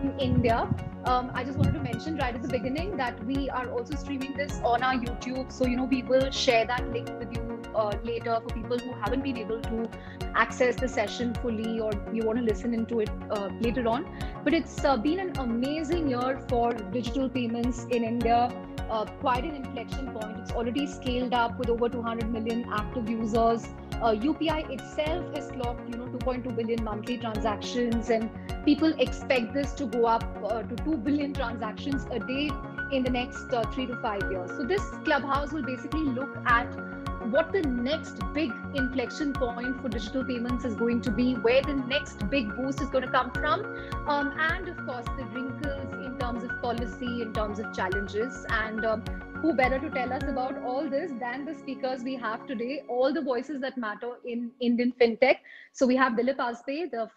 in India. I just wanted to mention right at the beginning that we are also streaming this on our YouTube. So, we will share that link with you later for people who haven't been able to access the session fully, or you want to listen into it later on. But it's been an amazing year for digital payments in India. Quite an inflection point. It's already scaled up with over 200 million active users. UPI itself has clocked, 2.2 billion monthly transactions, and people expect this to go up to 2 billion transactions a day in the next 3 to 5 years. So this clubhouse will basically look at what the next big inflection point for digital payments is going to be, where the next big boost is going to come from, and of course the wrinkles in terms of policy, in terms of challenges. And who better to tell us about all this than the speakers we have today, all the voices that matter in Indian fintech. So we have Dilip Aspe, the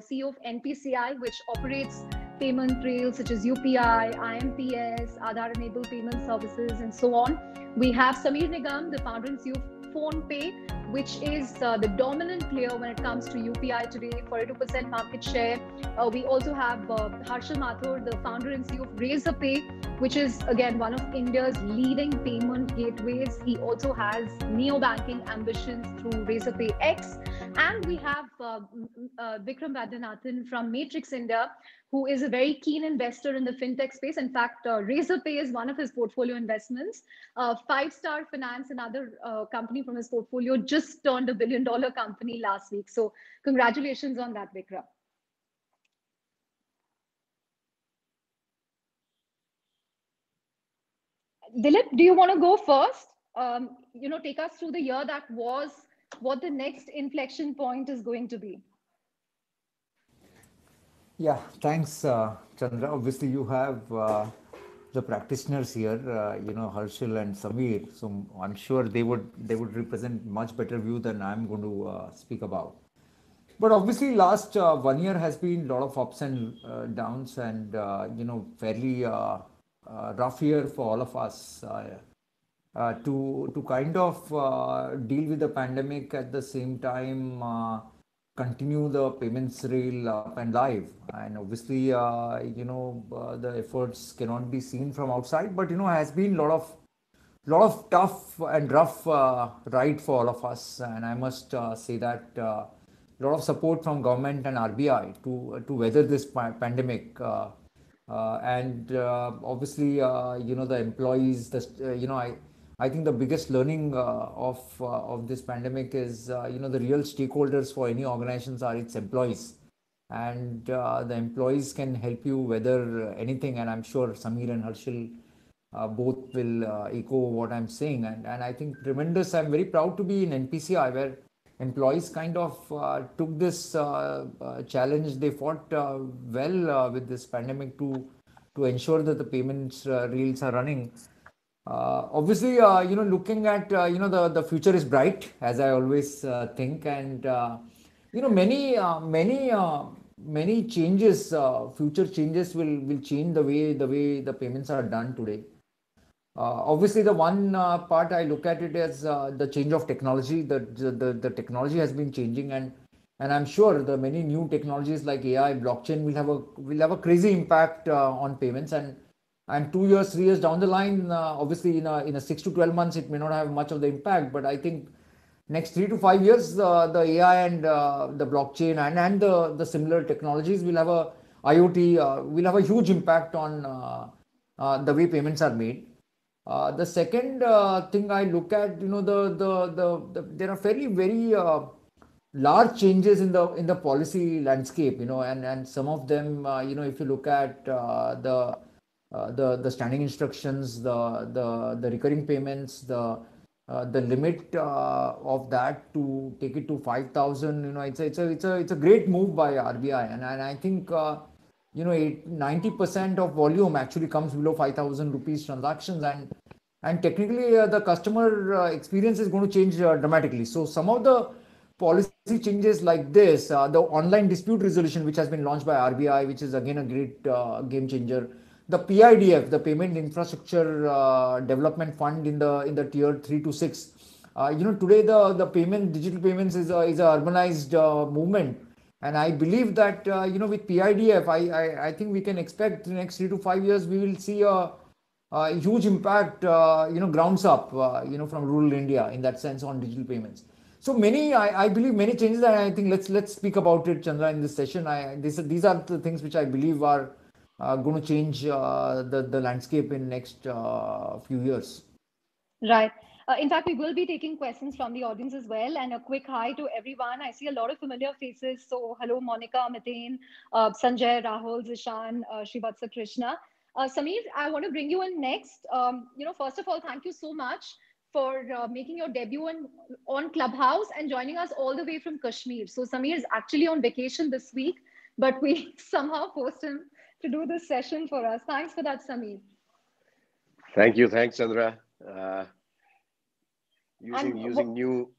CEO of NPCI, which operates payment rails such as UPI, IMPS, Aadhaar-enabled payment services, and so on. We have Sameer Nigam, the founder and CEO of PhonePe, which is the dominant player when it comes to UPI today, 42% market share. We also have Harshal Mathur, the founder and CEO of Razorpay, which is again one of India's leading payment gateways. He also has neo-banking ambitions through Razorpay X. And we have Vikram Vaidyanathan from Matrix India, who is a very keen investor in the fintech space. In fact, Razorpay is one of his portfolio investments. Five Star Finance, another company from his portfolio, just turned $1 billion company last week. So congratulations on that, Vikram. Dilip, do you want to go first? Take us through the year that was, what the next inflection point is going to be. Yeah, thanks, Chandra. Obviously, you have the practitioners here, Harshal and Sameer. So I'm sure they would represent much better view than I'm going to speak about. But obviously, last 1 year has been a lot of ups and downs, and fairly rough year for all of us. To kind of deal with the pandemic, at the same time continue the payments rail up and live. And obviously, the efforts cannot be seen from outside, but has been a lot of tough and rough ride for all of us. And I must say that a lot of support from government and RBI to weather this pandemic. And obviously, the employees, I think the biggest learning of this pandemic is, the real stakeholders for any organizations are its employees. And the employees can help you weather anything. And I'm sure Sameer and Harshal both will echo what I'm saying. And I think tremendous, I'm very proud to be in NPCI, where employees kind of took this challenge. They fought well with this pandemic to ensure that the payments rails are running. Obviously, looking at, the future is bright, as I always think. And, many changes, future changes will change the way the payments are done today. Obviously, the one part I look at it as the change of technology. The technology has been changing, and I'm sure the many new technologies like AI, blockchain will have a crazy impact on payments. And 2 years, 3 years down the line, obviously in a 6 to 12 months, it may not have much of the impact. But I think next 3 to 5 years, the AI and the blockchain and the similar technologies will have a IoT will have a huge impact on the way payments are made. The second thing I look at, there are fairly very large changes in the policy landscape, and some of them, if you look at the standing instructions, the recurring payments, the limit of that to take it to 5,000, it's a great move by RBI, and I think 90% of volume actually comes below 5,000 rupees transactions, and technically the customer experience is going to change dramatically. So some of the policy changes like this, the online dispute resolution, which has been launched by RBI, which is again a great game changer. The PIDF, the Payment Infrastructure Development Fund in the tier 3 to 6. Today the digital payments is a urbanized movement. And I believe that, with PIDF, I think we can expect the next 3 to 5 years, we will see a huge impact, grounds up, from rural India in that sense on digital payments. So I believe many changes, and I think let's speak about it, Chandra, in this session. These are the things which I believe are going to change the landscape in next few years. Right. In fact, we will be taking questions from the audience as well. And a quick hi to everyone. I see a lot of familiar faces. So, hello, Monica, Miten, Sanjay, Rahul, Zishan, Srivatsa Krishna. Sameer, I want to bring you in next. First of all, thank you so much for making your debut on Clubhouse and joining us all the way from Kashmir. So, Sameer is actually on vacation this week, but we somehow forced him to do this session for us. Thanks for that, Sameer. Thank you. Thanks, Chandra. Using And new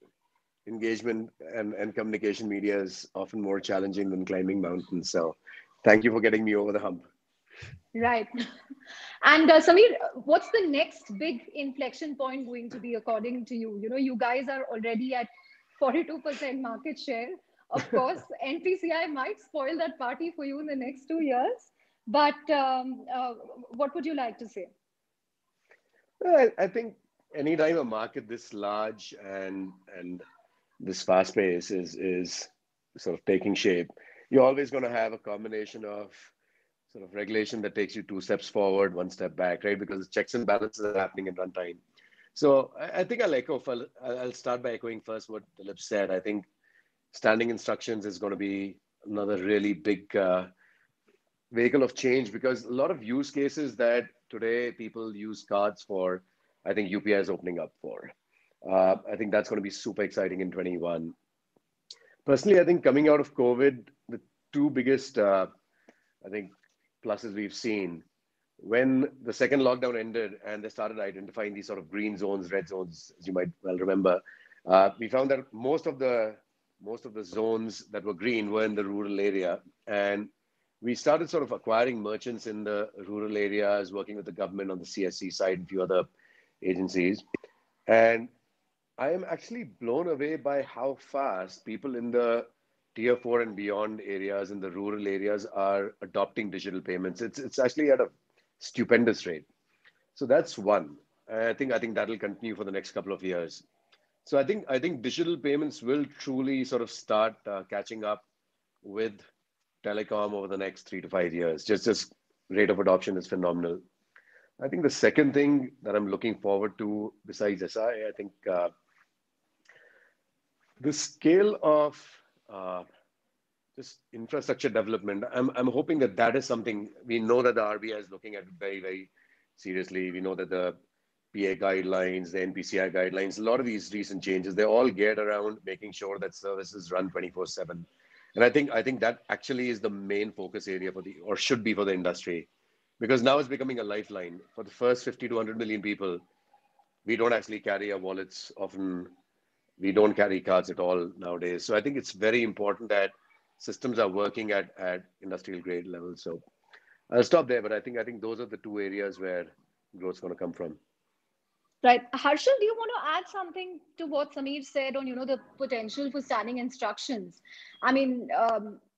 engagement and communication media is often more challenging than climbing mountains. So thank you for getting me over the hump. right. And Sameer, what's the next big inflection point going to be according to you? You guys are already at 42% market share. Of course, NPCI might spoil that party for you in the next 2 years. But what would you like to say? Well, I think anytime a market this large and this fast pace is sort of taking shape, you're always going to have a combination of sort of regulation that takes you 2 steps forward, 1 step back, right? Because checks and balances are happening in runtime. So I think I'll start by echoing first what Dilip said. I think standing instructions is going to be another really big vehicle of change, because a lot of use cases that today people use cards for, I think UPI is opening up for. I think that's going to be super exciting in 21. Personally, I think coming out of COVID, the two biggest, I think, pluses we've seen, when the second lockdown ended and they started identifying these sort of green zones, red zones, as you might well remember, we found that most of the zones that were green were in the rural area. And we started sort of acquiring merchants in the rural areas, working with the government on the CSC side and a few other agencies. And I am actually blown away by how fast people in the tier 4 and beyond areas, in the rural areas, are adopting digital payments. It's actually at a stupendous rate. So that's one. I think that'll continue for the next couple of years. So I think digital payments will truly sort of start catching up with telecom over the next 3 to 5 years. Just rate of adoption is phenomenal. I think the second thing that I'm looking forward to, besides SI, I think the scale of just infrastructure development. I'm hoping that is something we know that the RBI is looking at very, very seriously. We know that the PA guidelines, the NPCI guidelines, a lot of these recent changes, they all geared around making sure that services run 24/7. And I think that actually is the main focus area or should be for the industry, because now it's becoming a lifeline. For the first 50 to 100 million people, we don't actually carry our wallets. Often we don't carry cards at all nowadays. So I think it's very important that systems are working at industrial grade levels. So I'll stop there, but I think those are the two areas where growth is going to come from. Right. Harshal, do you want to add something to what Sameer said on, the potential for standing instructions? I mean,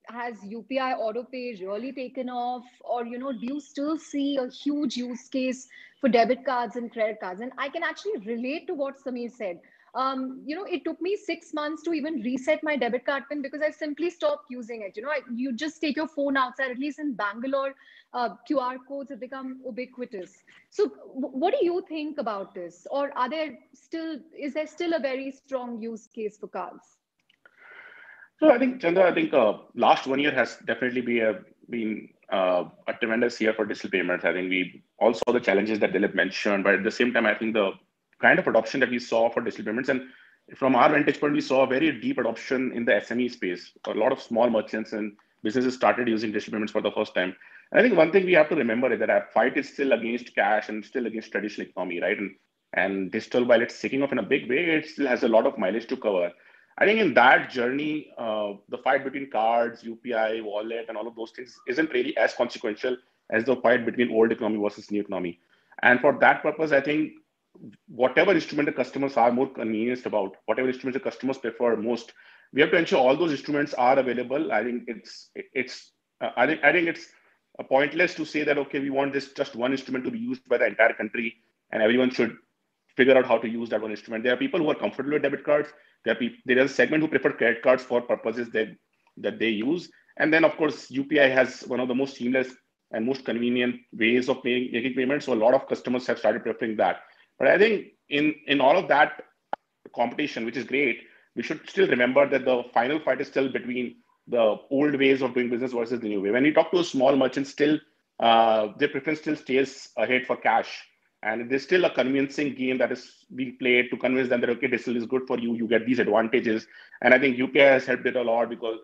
has UPI AutoPay really taken off? Or, do you still see a huge use case for debit cards and credit cards? And I can actually relate to what Sameer said. It took me 6 months to even reset my debit card pin because I simply stopped using it. You just take your phone outside, at least in Bangalore, QR codes have become ubiquitous. So what do you think about this? Or is there still a very strong use case for cards? So I think, Chandra, last 1 year has definitely been a tremendous year for digital payments. I think we all saw the challenges that Dilip mentioned, but at the same time, I think the kind of adoption that we saw for digital payments, and from our vantage point, we saw a very deep adoption in the SME space. A lot of small merchants and businesses started using digital payments for the first time. And I think one thing we have to remember is that our fight is still against cash and still against traditional economy, right? And digital, while it's taking off in a big way, it still has a lot of mileage to cover. I think in that journey, the fight between cards, UPI, wallet, and all of those things isn't really as consequential as the fight between old economy versus new economy. And for that purpose, I think whatever instrument the customers are more convenienced about, whatever instruments the customers prefer most, we have to ensure all those instruments are available. I think I think it's pointless to say that, okay, we want this just one instrument to be used by the entire country and everyone should figure out how to use that one instrument. There are people who are comfortable with debit cards. There is a segment who prefer credit cards for purposes that they use. And then, of course, UPI has one of the most seamless and most convenient ways of making payments. So a lot of customers have started preferring that. But I think in all of that competition, which is great, we should still remember that the final fight is still between the old ways of doing business versus the new way. When you talk to a small merchant, still their preference still stays ahead for cash. And there's still a convincing game that is being played to convince them that, okay, this is good for you. You get these advantages. And I think UPI has helped it a lot because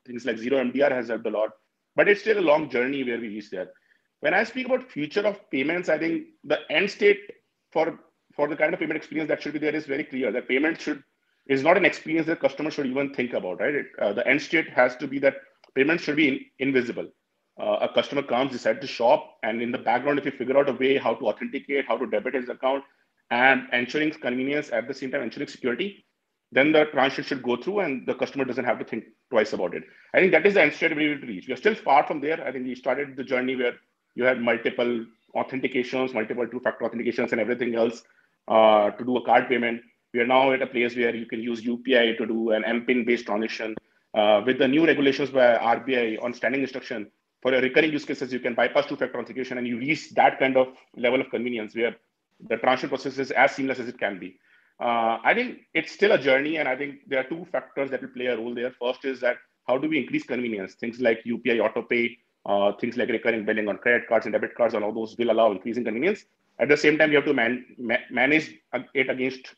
things like zero MDR has helped a lot. But it's still a long journey where we reach there. When I speak about future of payments, I think the end state for the kind of payment experience that should be there is very clear. That payment is not an experience that customers should even think about, right? The end state has to be that payment should be invisible. A customer comes, decides to shop, and in the background, if you figure out a way how to authenticate, how to debit his account, and ensuring convenience at the same time ensuring security, then the transaction should go through and the customer doesn't have to think twice about it. I think that is the end state we will reach. We are still far from there. I think we started the journey where you had multiple authentications, multiple two-factor authentications and everything else to do a card payment. We are now at a place where you can use UPI to do an MPIN-based transaction. With the new regulations by RBI on standing instruction, for a recurring use cases, you can bypass two-factor authentication and you reach that kind of level of convenience where the transaction process is as seamless as it can be. I think it's still a journey, and I think there are two factors that will play a role there. First is that how do we increase convenience? Things like UPI autopay, things like recurring billing on credit cards and debit cards, and all those will allow increasing convenience. At the same time, you have to manage it against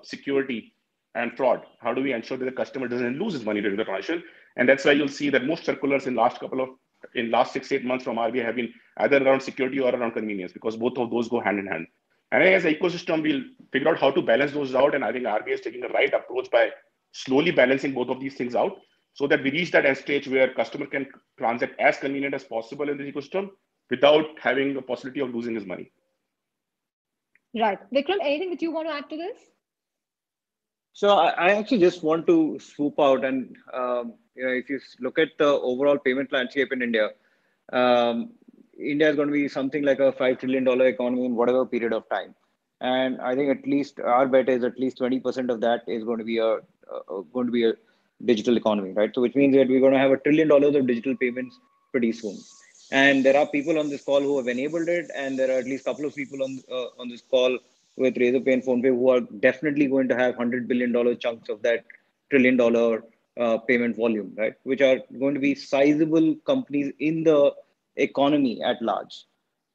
security and fraud. How do we ensure that the customer doesn't lose his money during the transaction? And that's why you'll see that most circulars in last 6-8 months from RBI have been either around security or around convenience, because both of those go hand in hand. And as an ecosystem, we'll figure out how to balance those out. And I think RBI is taking the right approach by slowly balancing both of these things out so that we reach that end stage where customer can transact as convenient as possible in the ecosystem without having the possibility of losing his money. Right. Vikram, anything that you want to add to this? So I actually just want to swoop out and, if you look at the overall payment landscape in India, India is going to be something like a $5 trillion economy in whatever period of time. And I think at least our bet is at least 20% of that is going to be a digital economy, right? So which means that we're going to have $1 trillion of digital payments pretty soon. And there are people on this call who have enabled it. And there are at least a couple of people on this call with Razorpay and PhonePe who are definitely going to have $100 billion chunks of that $1 trillion payment volume, right? Which are going to be sizable companies in the economy at large.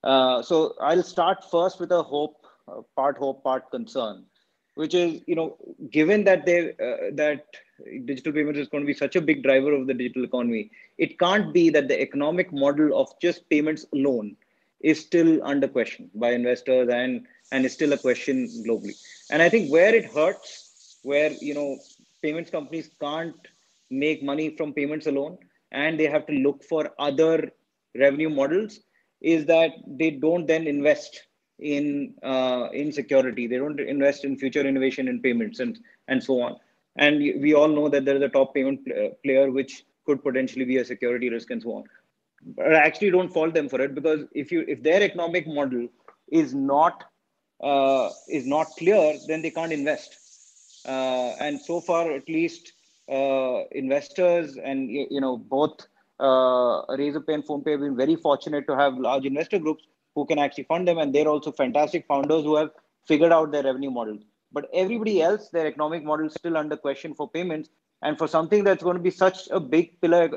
So I'll start first with a hope, part concern, which is, given that that digital payments is going to be such a big driver of the digital economy, it can't be that the economic model of just payments alone is still under question by investors and is still a question globally. And I think where it hurts, where payments companies can't make money from payments alone, and they have to look for other revenue models, is that they don't then invest in security. They don't invest in future innovation in payments and so on. And we all know that there is a top payment player which could potentially be a security risk and so on. But I actually don't fault them for it, because if their economic model is not clear, then they can't invest. And so far, at least, investors and both Razorpay and PhonePe have been very fortunate to have large investor groups who can actually fund them, and they're also fantastic founders who have figured out their revenue models. But everybody else, their economic model is still under question for payments, and for something that's going to be such a big pillar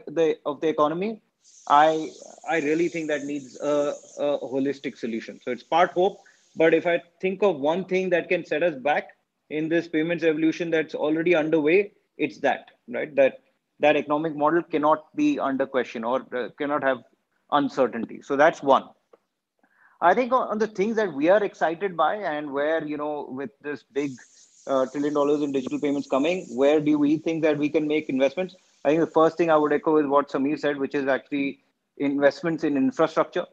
of the economy, I really think that needs a holistic solution. So it's part hope, but if I think of one thing that can set us back in this payments evolution that's already underway, it's that, right? That economic model cannot be under question or cannot have uncertainty. So that's one. I think on the things that we are excited by, and where, with this big $1 trillion in digital payments coming, where do we think that we can make investments? I think the first thing I would echo is what Samir said, which is actually investments in infrastructure,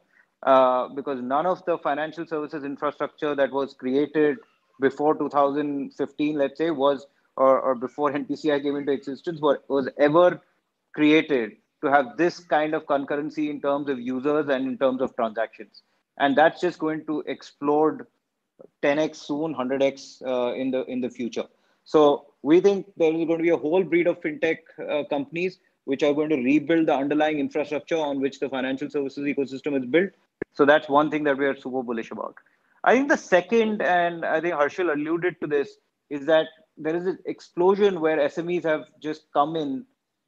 because none of the financial services infrastructure that was created before 2015, let's say, or before NPCI came into existence, was ever created to have this kind of concurrency in terms of users and in terms of transactions. And that's just going to explode 10x soon, 100x in the future. So we think there is going to be a whole breed of fintech companies which are going to rebuild the underlying infrastructure on which the financial services ecosystem is built. So that's one thing that we are super bullish about. I think the second, and I think Harshil alluded to this, is that there is an explosion where SMEs have just come in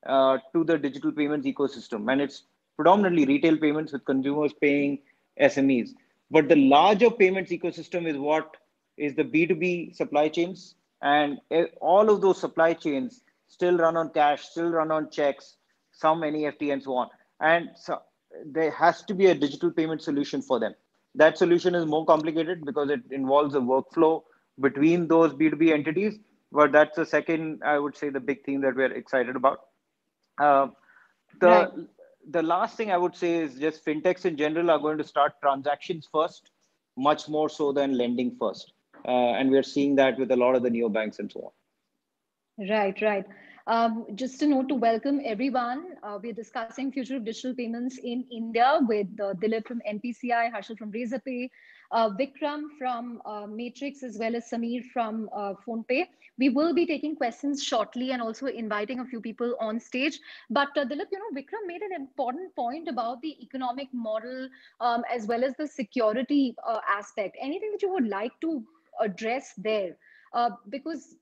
to the digital payments ecosystem, and it's predominantly retail payments with consumers paying SMEs. But the larger payments ecosystem is what is the B2B supply chains, and all of those supply chains still run on cash, still run on checks, some NEFT, and so on. And so there has to be a digital payment solution for them. That solution is more complicated because it involves a workflow between those B2B entities. But that's the second, I would say, the big thing that we're excited about. Uh, Right. the last thing I would say is just fintechs in general are going to start transactions first, much more so than lending first. And we're seeing that with a lot of the neobanks and so on. Right, right. Just a note to welcome everyone. We're discussing future of digital payments in India with Dilip from NPCI, Harshal from Razorpay, Vikram from Matrix, as well as Samir from PhonePe. We will be taking questions shortly and also inviting a few people on stage. But Dilip, Vikram made an important point about the economic model as well as the security aspect. Anything that you would like to address there? Because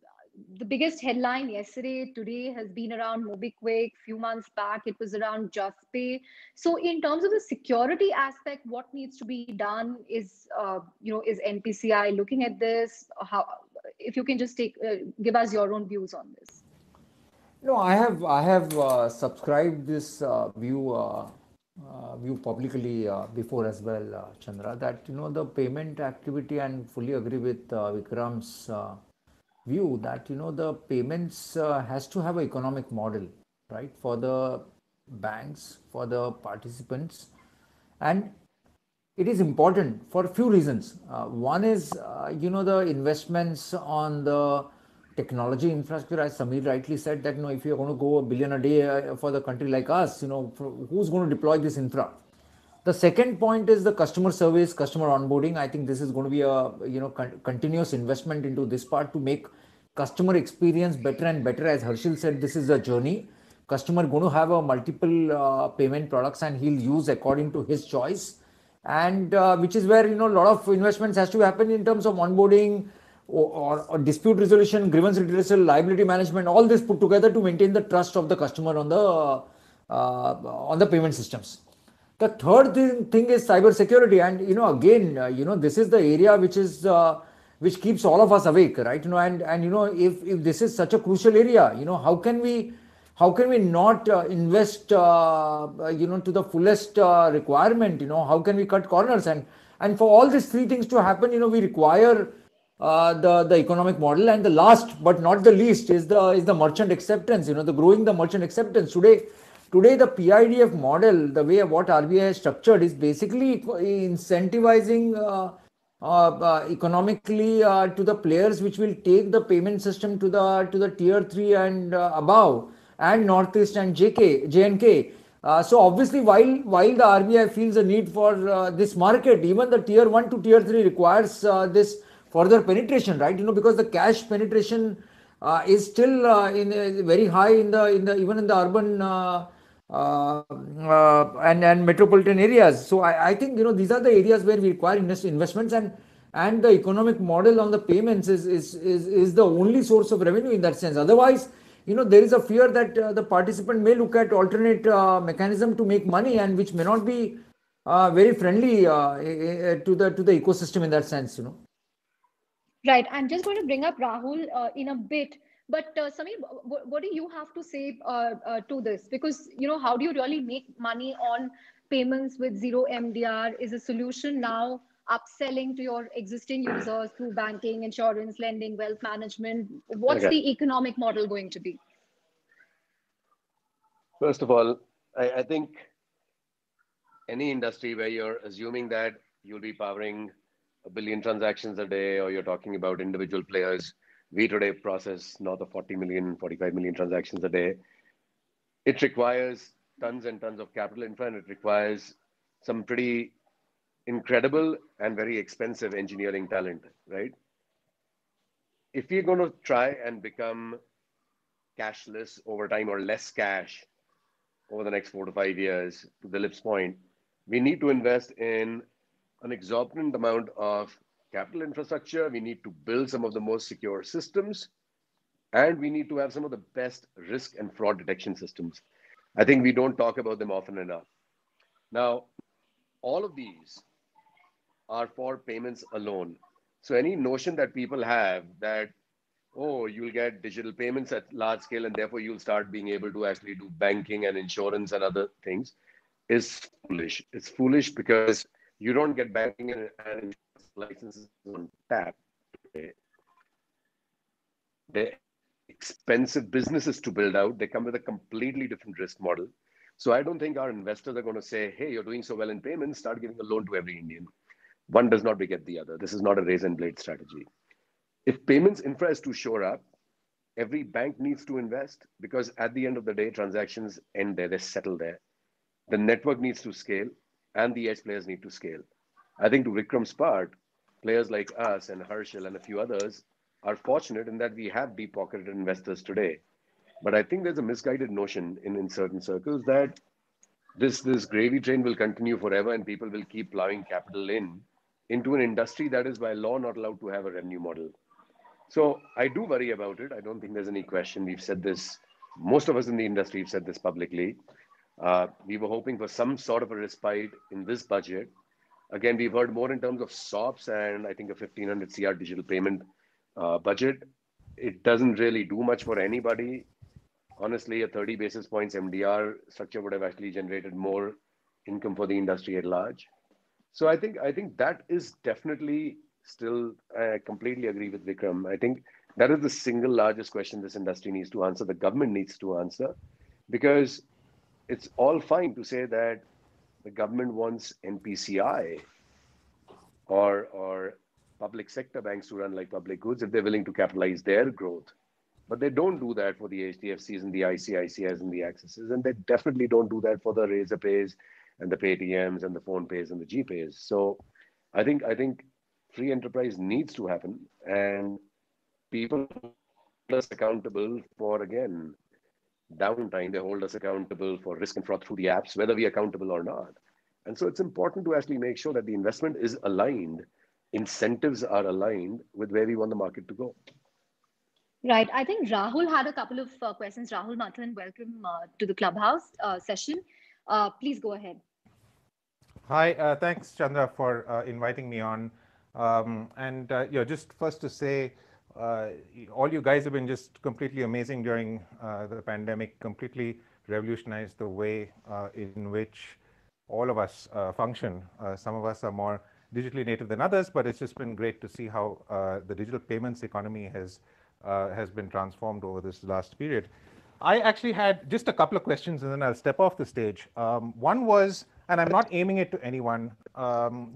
the biggest headline yesterday, today has been around MobiKwik. Few months back, it was around JustPay. So, in terms of the security aspect, what needs to be done is NPCI looking at this? How, if you can just give us your own views on this. No, I have subscribed this view publicly before as well, Chandra. That the payment activity, and fully agree with Vikram's view that the payments has to have an economic model, right, for the banks, for the participants, and it is important for a few reasons. One is the investments on the technology infrastructure, as Samir rightly said, that if you're going to go $1 billion a day for the country like us, who's going to deploy this infra? The second point is the customer service, customer onboarding. I think this is going to be a continuous investment into this part to make customer experience better and better. As Harshil said, this is a journey. Customer going to have a multiple payment products, and he'll use according to his choice, and which is where a lot of investments has to happen in terms of onboarding or dispute resolution, grievance redressal, liability management, all this put together to maintain the trust of the customer on the payment systems. The third thing is cyber security, and again, this is the area which keeps all of us awake, right? And if this is such a crucial area, how can we not invest to the fullest requirement? How can we cut corners? And for all these three things to happen, we require the economic model. And the last but not the least is the merchant acceptance. The growing the merchant acceptance today. The PIDF model, the way what RBI has structured, is basically incentivizing economically to the players which will take the payment system to the tier 3 and above, and Northeast and JNK. So obviously, while the RBI feels a need for this market, even the tier 1 to tier 3 requires this further penetration, right? Because the cash penetration is still very high even in the urban and metropolitan areas. So I think these are the areas where we require investments, and the economic model on the payments is the only source of revenue in that sense. Otherwise, there is a fear that the participant may look at alternate mechanism to make money, and which may not be very friendly to the ecosystem in that sense. Right. I'm just going to bring up Rahul in a bit. But Samir, what do you have to say to this? Because, how do you really make money on payments with zero MDR? Is a solution now upselling to your existing users through banking, insurance, lending, wealth management? What's the economic model going to be? First of all, I think any industry where you're assuming that you'll be powering 1 billion transactions a day, or you're talking about individual players. We today process north of 40 million, 45 million transactions a day. It requires tons and tons of capital infra, and it requires some pretty incredible and very expensive engineering talent, right? If we're going to try and become cashless over time or less cash over the next 4 to 5 years, to Dilip's point, we need to invest in an exorbitant amount of capital infrastructure. We need to build some of the most secure systems, and we need to have some of the best risk and fraud detection systems. I think we don't talk about them often enough. Now, all of these are for payments alone. So any notion that people have that, oh, you'll get digital payments at large scale and therefore you'll start being able to actually do banking and insurance and other things is foolish. It's foolish because you don't get banking and insurance licenses on tap today. They're expensive businesses to build out. They come with a completely different risk model. So I don't think our investors are going to say, hey, you're doing so well in payments, start giving a loan to every Indian. One does not beget the other. This is not a razor and blade strategy. If payments infra is to shore up, every bank needs to invest, because at the end of the day, transactions end there, they settle there. The network needs to scale and the edge players need to scale. I think to Vikram's part, players like us and Harshal and a few others are fortunate in that we have deep-pocketed investors today. But I think there's a misguided notion in certain circles that this gravy train will continue forever and people will keep plowing capital into an industry that is by law not allowed to have a revenue model. So I do worry about it. I don't think there's any question. We've said this, most of us in the industry have said this publicly. We were hoping for some sort of a respite in this budget. Again, we've heard more in terms of SOPs and I think a 1,500 CR digital payment budget. It doesn't really do much for anybody. Honestly, a 30 basis points MDR structure would have actually generated more income for the industry at large. So I think that is definitely still, I completely agree with Vikram. I think that is the single largest question this industry needs to answer, the government needs to answer, because it's all fine to say that the government wants NPCI or public sector banks to run like public goods if they're willing to capitalize their growth. But they don't do that for the HDFCs and the ICICIs and the Axis, and they definitely don't do that for the Razorpays and the Paytms and the PhonePays and the GPays. So I think free enterprise needs to happen, and people hold us accountable for, again, downtime. They hold us accountable for risk and fraud through the apps, whether we are accountable or not. And so it's important to actually make sure that the investment is aligned, incentives are aligned with where we want the market to go. Right. I think Rahul had a couple of questions. Rahul Mathan, welcome to the Clubhouse session. Please go ahead. Hi, thanks, Chandra, for inviting me on. Just first to say, all you guys have been just completely amazing during the pandemic, completely revolutionized the way in which all of us function. Some of us are more digitally native than others, but it's just been great to see how the digital payments economy has been transformed over this last period. I actually had just a couple of questions and then I'll step off the stage. One was, and I'm not aiming it to anyone,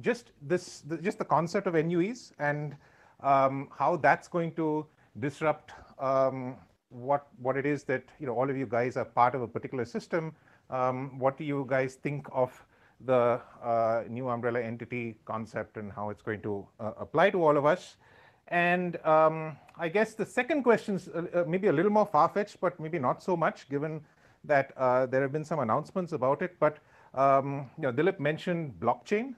just the concept of NUEs and how that's going to disrupt what it is that all of you guys are part of a particular system. What do you guys think of the new umbrella entity concept and how it's going to apply to all of us? And I guess the second question is maybe a little more far-fetched, but maybe not so much, given that there have been some announcements about it. But Dilip mentioned blockchain,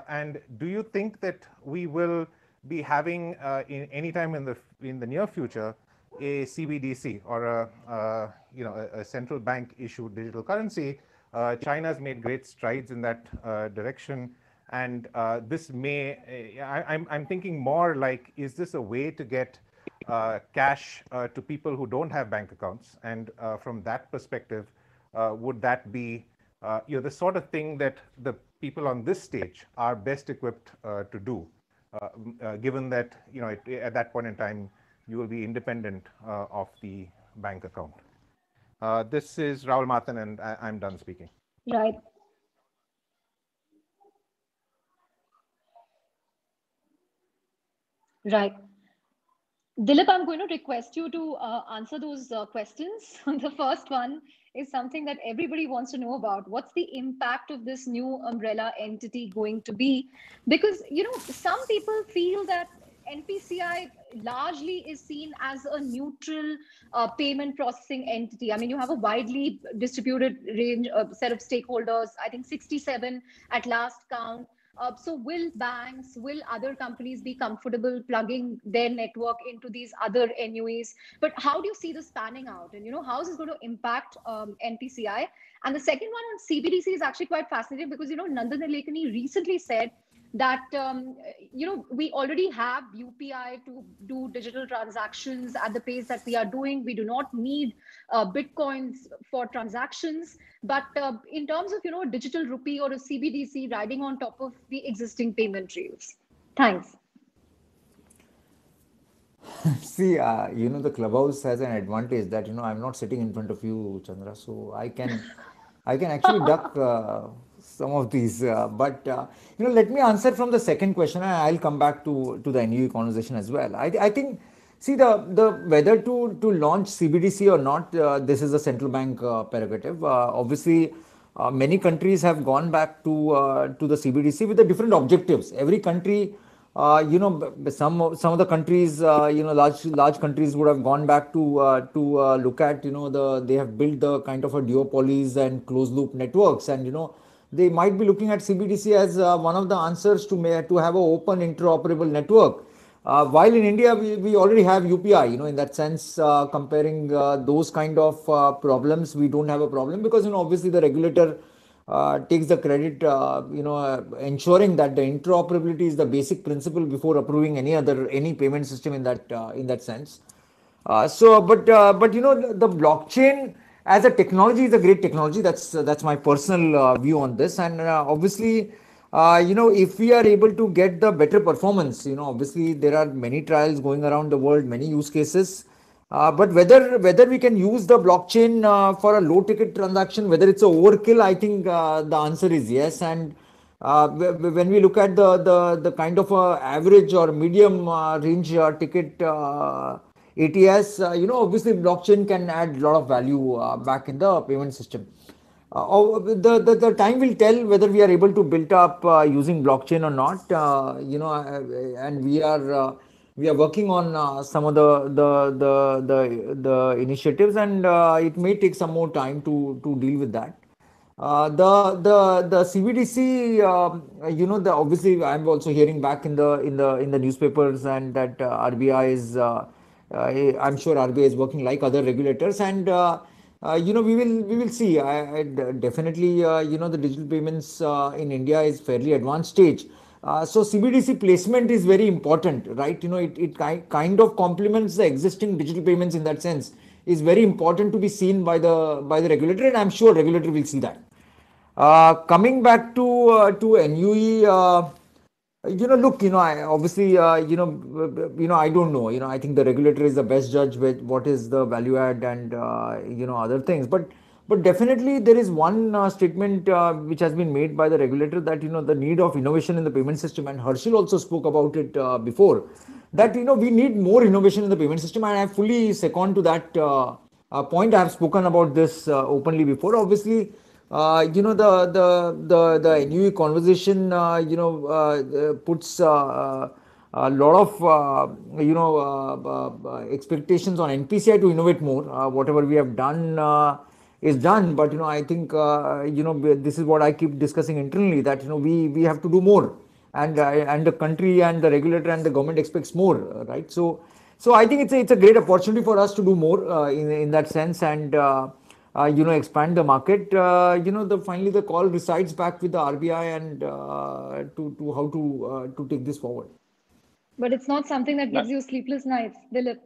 and do you think that we will be having any time in the near future a CBDC or a central bank issued digital currency? China's made great strides in that direction. And this may, I'm thinking more like, is this a way to get cash to people who don't have bank accounts? And from that perspective, would that be the sort of thing that the people on this stage are best equipped to do, given that at that point in time, you will be independent of the bank account? This is Rahul Mathan, and I'm done speaking. Right. Right. Dilip, I'm going to request you to answer those questions. The first one is something that everybody wants to know about. What's the impact of this new umbrella entity going to be? Because, some people feel that NPCI largely is seen as a neutral payment processing entity. I mean, you have a widely distributed range of set of stakeholders, I think 67 at last count. So will banks, will other companies be comfortable plugging their network into these other NUEs? But how do you see this panning out? And, how is this going to impact NPCI? And the second one on CBDC is actually quite fascinating because, Nandan Nilekani recently said that, we already have UPI to do digital transactions at the pace that we are doing. We do not need Bitcoins for transactions. But in terms of, a digital rupee or a CBDC riding on top of the existing payment rails. Thanks. See, the clubhouse has an advantage that I'm not sitting in front of you, Chandra, so I can actually duck some of these. But let me answer from the second question, and I'll come back to the NUE conversation as well. I think, see, the whether to launch CBDC or not, this is a central bank prerogative. Obviously, many countries have gone back to the CBDC with the different objectives. Every country. Some of the countries, large countries would have gone back to look at, they have built the kind of a duopolies and closed loop networks, and they might be looking at CBDC as one of the answers to have an open interoperable network. While in India we already have UPI, in that sense, comparing those kind of problems, we don't have a problem because obviously the regulator takes the credit, ensuring that the interoperability is the basic principle before approving any payment system in that sense. But the blockchain as a technology is a great technology. That's my personal view on this. And obviously, if we are able to get the better performance, obviously there are many trials going around the world, many use cases. But whether we can use the blockchain for a low ticket transaction, whether it's a overkill, I think the answer is yes. And when we look at the kind of average or medium range ticket ATS, obviously blockchain can add a lot of value back in the payment system. The time will tell whether we are able to build up using blockchain or not. And we are working on some of the initiatives, and it may take some more time to deal with that. The CBDC, obviously I'm also hearing back in the newspapers, and that RBI is, I'm sure RBI is working like other regulators, and we will see. Definitely, the digital payments in India is fairly advanced stage. So CBDC placement is very important, right? It kind of complements the existing digital payments in that sense. Is very important to be seen by the regulator, and I'm sure regulator will see that. Coming back to NUE, look, I obviously, I don't know. I think the regulator is the best judge with what is the value add and other things. But definitely there is one statement which has been made by the regulator that the need of innovation in the payment system, and Harshil also spoke about it before, that we need more innovation in the payment system, and I fully second to that point. I have spoken about this openly before. Obviously, the NUE conversation puts a lot of expectations on NPCI to innovate more. Whatever we have done is done, but I think this is what I keep discussing internally, that we have to do more, and the country and the regulator and the government expects more, right? So I think it's a great opportunity for us to do more in that sense, and expand the market. Finally the call resides back with the RBI and to how to take this forward. But it's not something that gives you sleepless nights, Dilip.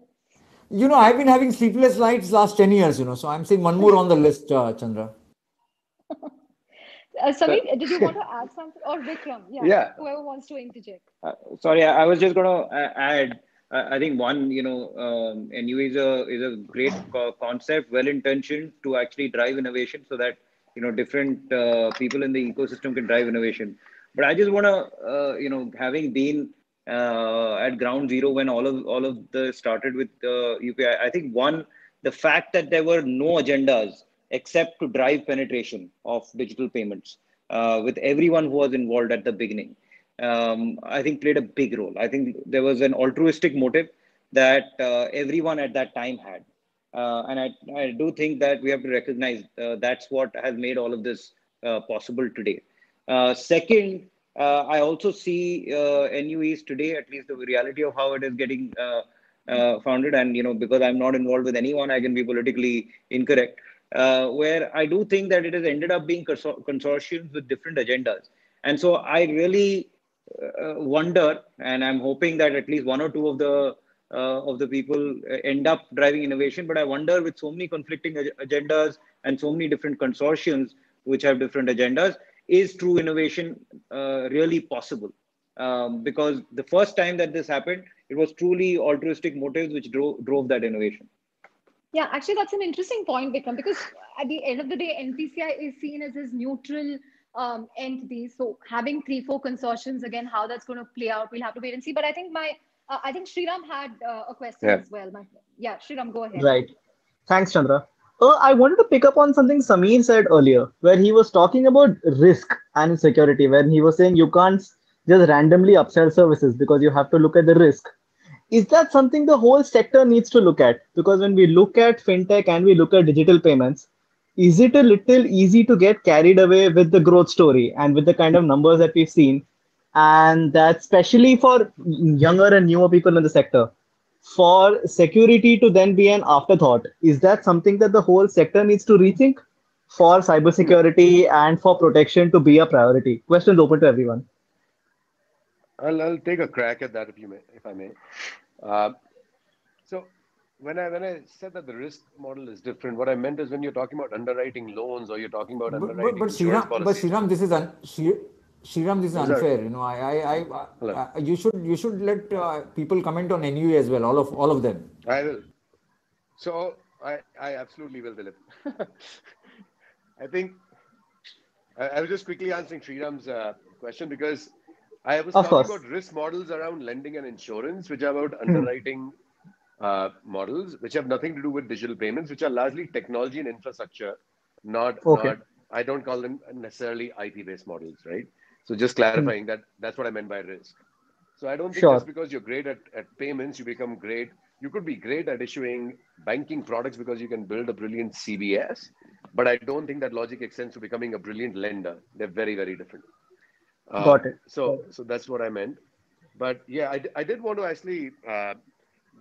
I've been having sleepless nights last 10 years, so I'm saying one more on the list, Chandra. Samir, did you want to add something? Or Vikram? Yeah. Whoever wants to interject. Sorry, I was just going to add, I think one, NUE is a great concept, well-intentioned to actually drive innovation so that, different people in the ecosystem can drive innovation. But I just want to, having been at ground zero when all of the started with UPI. I think the fact that there were no agendas except to drive penetration of digital payments with everyone who was involved at the beginning, I think played a big role. I think there was an altruistic motive that everyone at that time had. And I do think that we have to recognize that's what has made all of this possible today. Second, I also see NUEs today, at least the reality of how it is getting founded. And, because I'm not involved with anyone, I can be politically incorrect. Where I do think that it has ended up being consortiums with different agendas. And so I really wonder, and I'm hoping that at least one or two of the people end up driving innovation. But I wonder, with so many conflicting agendas and so many different consortiums which have different agendas, is true innovation really possible? Because the first time that this happened, it was truly altruistic motives which drove that innovation. Yeah, actually, that's an interesting point, Vikram, because at the end of the day, NPCI is seen as this neutral entity. So having 3-4 consortiums, again, how that's going to play out, we'll have to wait and see. But I think I think Sriram had a question as well. Yeah, Sriram, go ahead. Right. Thanks, Chandra. I wanted to pick up on something Sameer said earlier, where he was talking about risk and security, when he was saying you can't just randomly upsell services because you have to look at the risk. Is that something the whole sector needs to look at? Because when we look at fintech and we look at digital payments, is it a little easy to get carried away with the growth story and with the kind of numbers that we've seen? And that especially for younger and newer people in the sector, for security to then be an afterthought, is that something that the whole sector needs to rethink for cybersecurity and for protection to be a priority? Questions open to everyone. I'll take a crack at that if I may. So when I said that the risk model is different, what I meant is when you're talking about underwriting loans or you're talking about underwriting insurance policies. But Sriram, this is unfair. You should let people comment on NUE as well. All of them. I will. So I absolutely will, Dilip. I think I was just quickly answering Sriram's question because I was talking about risk models around lending and insurance, which are about underwriting models, which have nothing to do with digital payments, which are largely technology and infrastructure, not I don't call them necessarily IP-based models, right? So just clarifying that's what I meant by risk. So I don't think just because you're great at payments, you become great. You could be great at issuing banking products because you can build a brilliant CBS, but I don't think that logic extends to becoming a brilliant lender. They're very, very different. Got it. So that's what I meant. But yeah, I did want to actually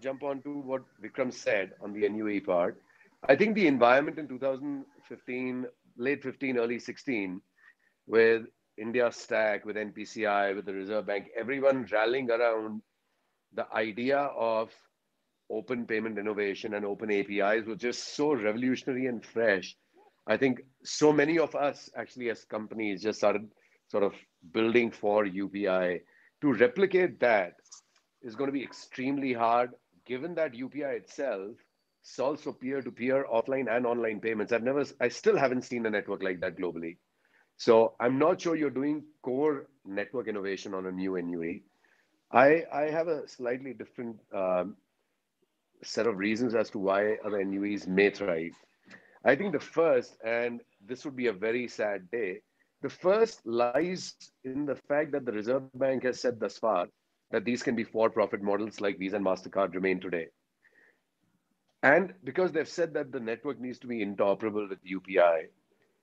jump on to what Vikram said on the NUE part. I think the environment in 2015, late 15, early 16, with India Stack, with NPCI, with the Reserve Bank, everyone rallying around the idea of open payment innovation and open APIs was just so revolutionary and fresh. I think so many of us actually as companies just started sort of building for UPI. To replicate that is going to be extremely hard, given that UPI itself solves for peer-to-peer offline and online payments. I still haven't seen a network like that globally. So I'm not sure you're doing core network innovation on a new NUE. I have a slightly different set of reasons as to why other NUEs may thrive. I think the first, and this would be a very sad day, the first lies in the fact that the Reserve Bank has said thus far that these can be for-profit models like Visa and MasterCard remain today. And because they've said that the network needs to be interoperable with UPI,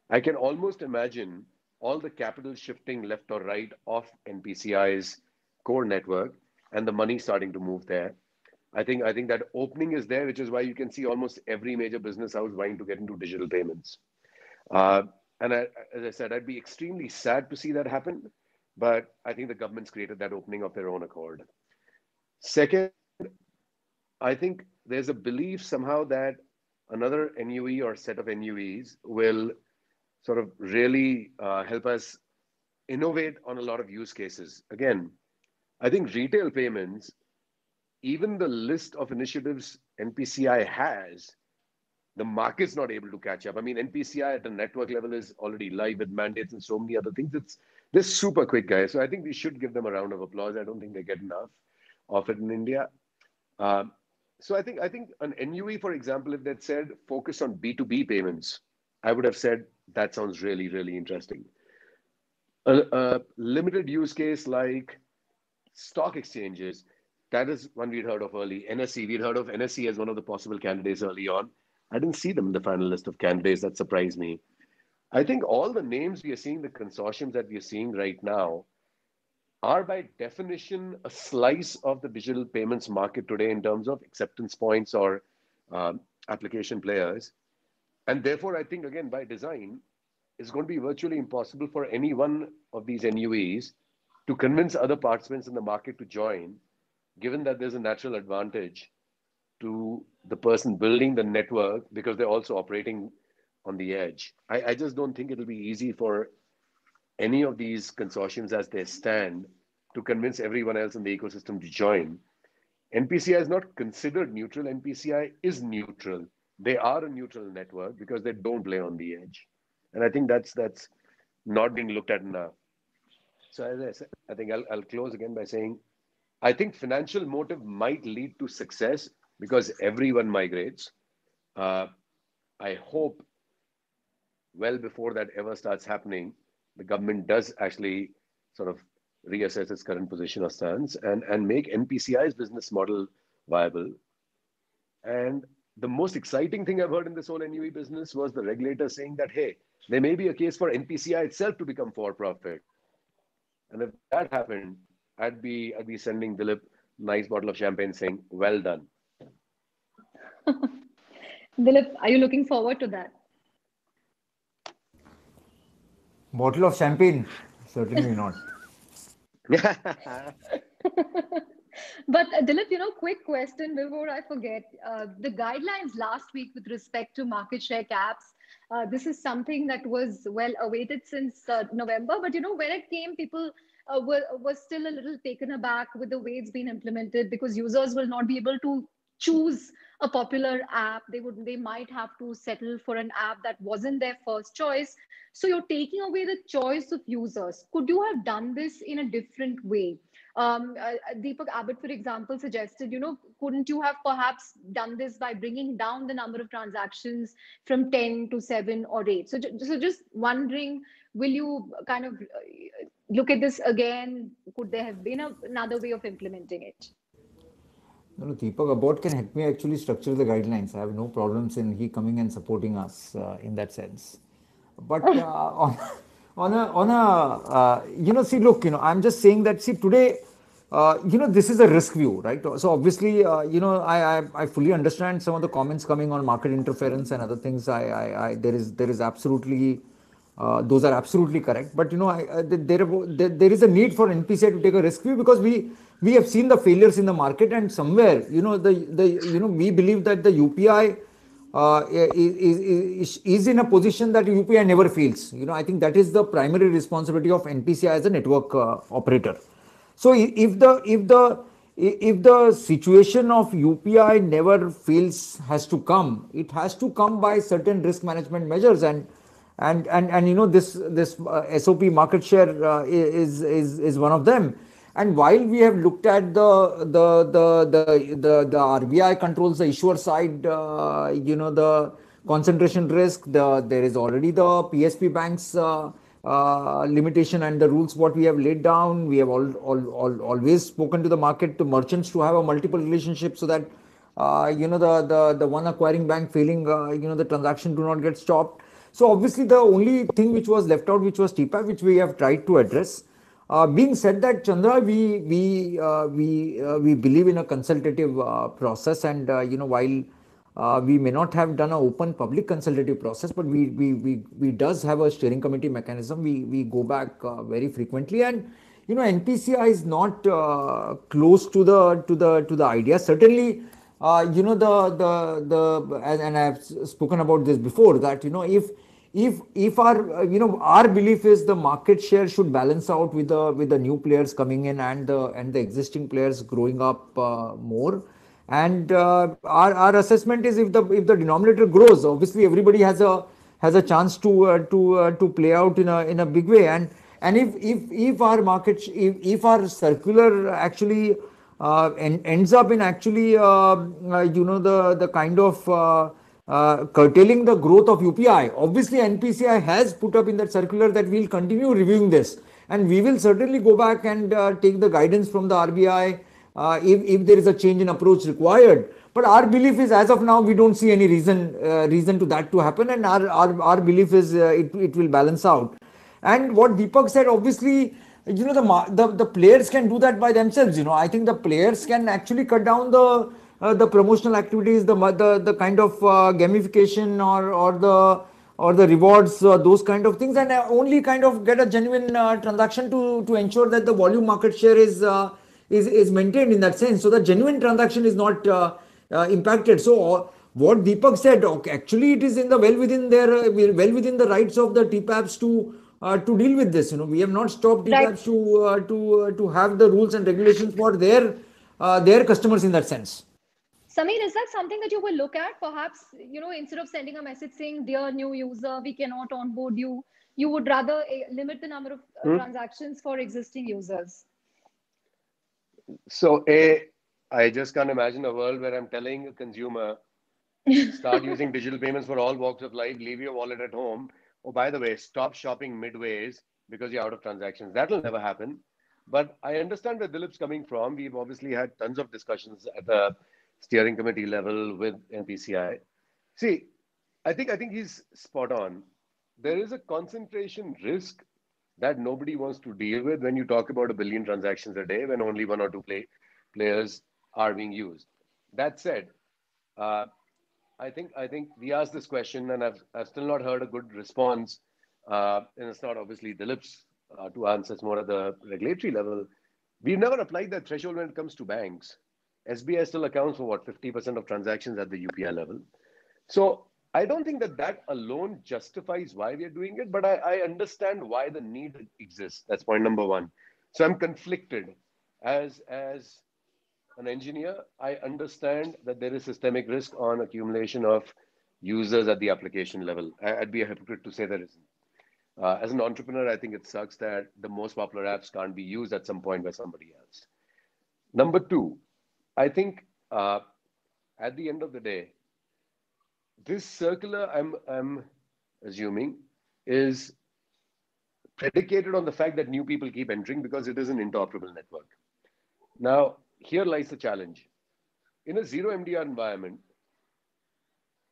I can almost imagine all the capital shifting left or right off NPCI's core network and the money starting to move there. I think that opening is there, which is why you can see almost every major business house wanting to get into digital payments. And as I said, I'd be extremely sad to see that happen, but I think the government's created that opening of their own accord. Second, I think there's a belief somehow that another NUE or set of NUEs will sort of really help us innovate on a lot of use cases. Again, I think retail payments, even the list of initiatives NPCI has, the market's not able to catch up. I mean, NPCI at the network level is already live with mandates and so many other things. They're super quick guys. So I think we should give them a round of applause. I don't think they get enough of it in India. Um, so I think an NUE, for example, if they'd said focus on B2B payments, I would have said that sounds really, really interesting. A limited use case like stock exchanges, that is one we'd heard of early. NSE, we'd heard of NSE as one of the possible candidates early on. I didn't see them in the final list of candidates. That surprised me. I think all the names we are seeing, the consortiums that we are seeing right now, are by definition a slice of the digital payments market today in terms of acceptance points or application players. And therefore, I think, again, by design, it's going to be virtually impossible for any one of these NUEs to convince other participants in the market to join, given that there's a natural advantage to the person building the network because they're also operating on the edge. I just don't think it'll be easy for any of these consortiums as they stand to convince everyone else in the ecosystem to join. NPCI is not considered neutral. NPCI is neutral. They are a neutral network because they don't play on the edge. And I think that's not being looked at enough. So as I said, I think I'll close again by saying, I think financial motive might lead to success because everyone migrates. I hope well before that ever starts happening, the government does actually sort of reassess its current position or stance and make NPCI's business model viable. And the most exciting thing I've heard in this whole NUE business was the regulator saying that, hey, there may be a case for NPCI itself to become for profit. And if that happened, I'd be sending Dilip a nice bottle of champagne saying, well done. Dilip, are you looking forward to that? Bottle of champagne? Certainly not. But Dilip, quick question before I forget. The guidelines last week with respect to market share caps, this is something that was well awaited since November. But when it came, people were still a little taken aback with the way it's been implemented because users will not be able to choose a popular app. They might have to settle for an app that wasn't their first choice. So you're taking away the choice of users. Could you have done this in a different way? Deepak Abbott, for example, suggested, couldn't you have perhaps done this by bringing down the number of transactions from 10 to 7 or 8? So just wondering, will you kind of look at this again? Could there have been another way of implementing it? No, Deepak Abbott can help me actually structure the guidelines. I have no problems in he coming and supporting us in that sense. But see, look, I'm just saying that, see, today, this is a risk view, right? So obviously, I fully understand some of the comments coming on market interference and other things. There is absolutely, those are absolutely correct. But, there is a need for NPCI to take a risk view because we have seen the failures in the market, and somewhere, we believe that the UPI is in a position that UPI never fails. I think that is the primary responsibility of NPCI as a network operator. So if the situation of UPI never fails has to come, it has to come by certain risk management measures, and this SOP market share is one of them. And while we have looked at the RBI controls the issuer side, the concentration risk, there is already the PSP banks limitation and the rules what we have laid down. We have always spoken to the market, to merchants, to have a multiple relationship so that the one acquiring bank failing, the transaction do not get stopped. So obviously the only thing which was left out, which was TPAP, which we have tried to address. Being said that, Chandra, we believe in a consultative process, and while we may not have done an open public consultative process, but we does have a steering committee mechanism. We go back very frequently, and NPCI is not close to the idea. Certainly, and I have spoken about this before, that if our belief is the market share should balance out with the new players coming in and the existing players growing up more, and our assessment is if the denominator grows, obviously everybody has a chance to play out in a big way, and And if our market, if our circular actually ends up in actually the kind of curtailing the growth of UPI, obviously NPCI has put up in that circular that we'll continue reviewing this, and we will certainly go back and take the guidance from the RBI if there is a change in approach required. But our belief is, as of now, we don't see any reason to that to happen, and our belief is it will balance out. And what Deepak said, obviously, the players can do that by themselves. I think the players can actually cut down the promotional activities, the kind of gamification or the rewards, those kind of things, and only kind of get a genuine transaction to ensure that the volume market share is maintained in that sense. So the genuine transaction is not impacted. So what Deepak said, okay, actually it is well within the rights of the TPAPs to deal with this. We have not stopped TPAPs to have the rules and regulations for their customers in that sense. Sameer, is that something that you will look at? Perhaps, instead of sending a message saying, "Dear new user, we cannot onboard you," you would rather limit the number of transactions for existing users. So, I just can't imagine a world where I'm telling a consumer, start using digital payments for all walks of life, leave your wallet at home. Oh, by the way, stop shopping midways because you're out of transactions. That will never happen. But I understand where Dilip's coming from. We've obviously had tons of discussions at the steering committee level with NPCI. See, I think he's spot on. There is a concentration risk that nobody wants to deal with when you talk about 1 billion transactions a day, when only 1 or 2 players are being used. That said, I think we asked this question, and I've still not heard a good response. And it's not obviously Dilip's to answer. It's more at the regulatory level. We've never applied that threshold when it comes to banks. SBI still accounts for 50% of transactions at the UPI level. So I don't think that alone justifies why we are doing it, but I understand why the need exists. That's point number one. So I'm conflicted. As an engineer, I understand that there is systemic risk on accumulation of users at the application level. I'd be a hypocrite to say there isn't. As an entrepreneur, I think it sucks that the most popular apps can't be used at some point by somebody else. Number two, I think at the end of the day, this circular, I'm assuming, is predicated on the fact that new people keep entering because it is an interoperable network. Now, here lies the challenge. In a zero MDR environment,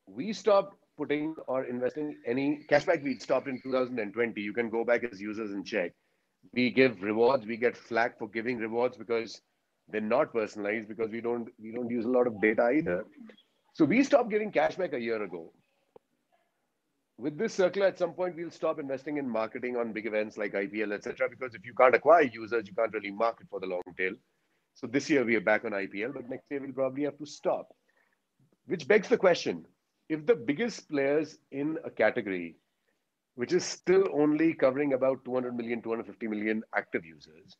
we stopped putting or investing any cashback. We stopped in 2020. You can go back as users and check. We give rewards. We get flack for giving rewards because they're not personalized, because we don't use a lot of data either. So we stopped giving cashback a year ago. With this circular, at some point, we'll stop investing in marketing on big events like IPL, etc. Because if you can't acquire users, you can't really market for the long tail. So this year we are back on IPL, but next year we'll probably have to stop. Which begs the question, if the biggest players in a category, which is still only covering about 200 million, 250 million active users,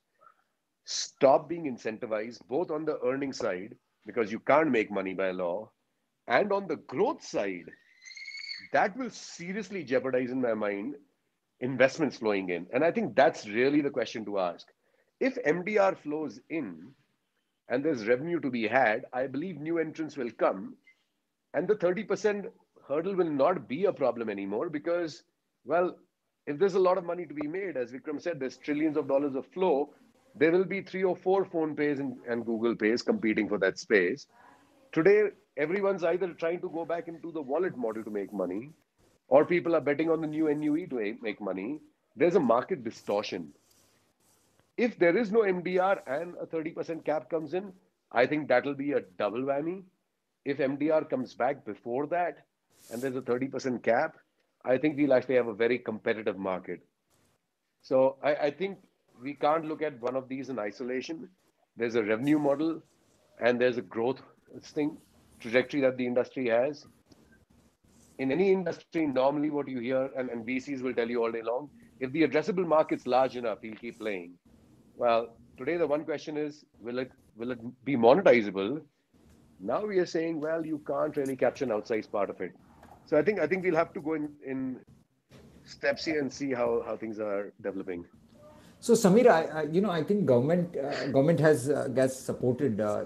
stop being incentivized both on the earning side, because you can't make money by law, and on the growth side, that will seriously jeopardize, in my mind, investments flowing in. And I think that's really the question to ask. If MDR flows in and there's revenue to be had, I believe new entrants will come, and the 30% hurdle will not be a problem anymore because, well, if there's a lot of money to be made, as Vikram said, there's trillions of dollars of flow, there will be 3 or 4 phone pays and Google Pays competing for that space. Today, everyone's either trying to go back into the wallet model to make money, or people are betting on the new NUE to make money. There's a market distortion. If there is no MDR and a 30% cap comes in, I think that'll be a double whammy. If MDR comes back before that and there's a 30% cap, I think we'll actually have a very competitive market. So I think we can't look at one of these in isolation. There's a revenue model and there's a growth trajectory that the industry has. In any industry, normally what you hear, and VCs will tell you all day long, if the addressable market's large enough, he'll keep playing. Well, today the one question is, will it be monetizable? Now we are saying, well, you can't really capture an outsized part of it. So I think we'll have to go in steps here and see how things are developing. So Samir, I think government has supported by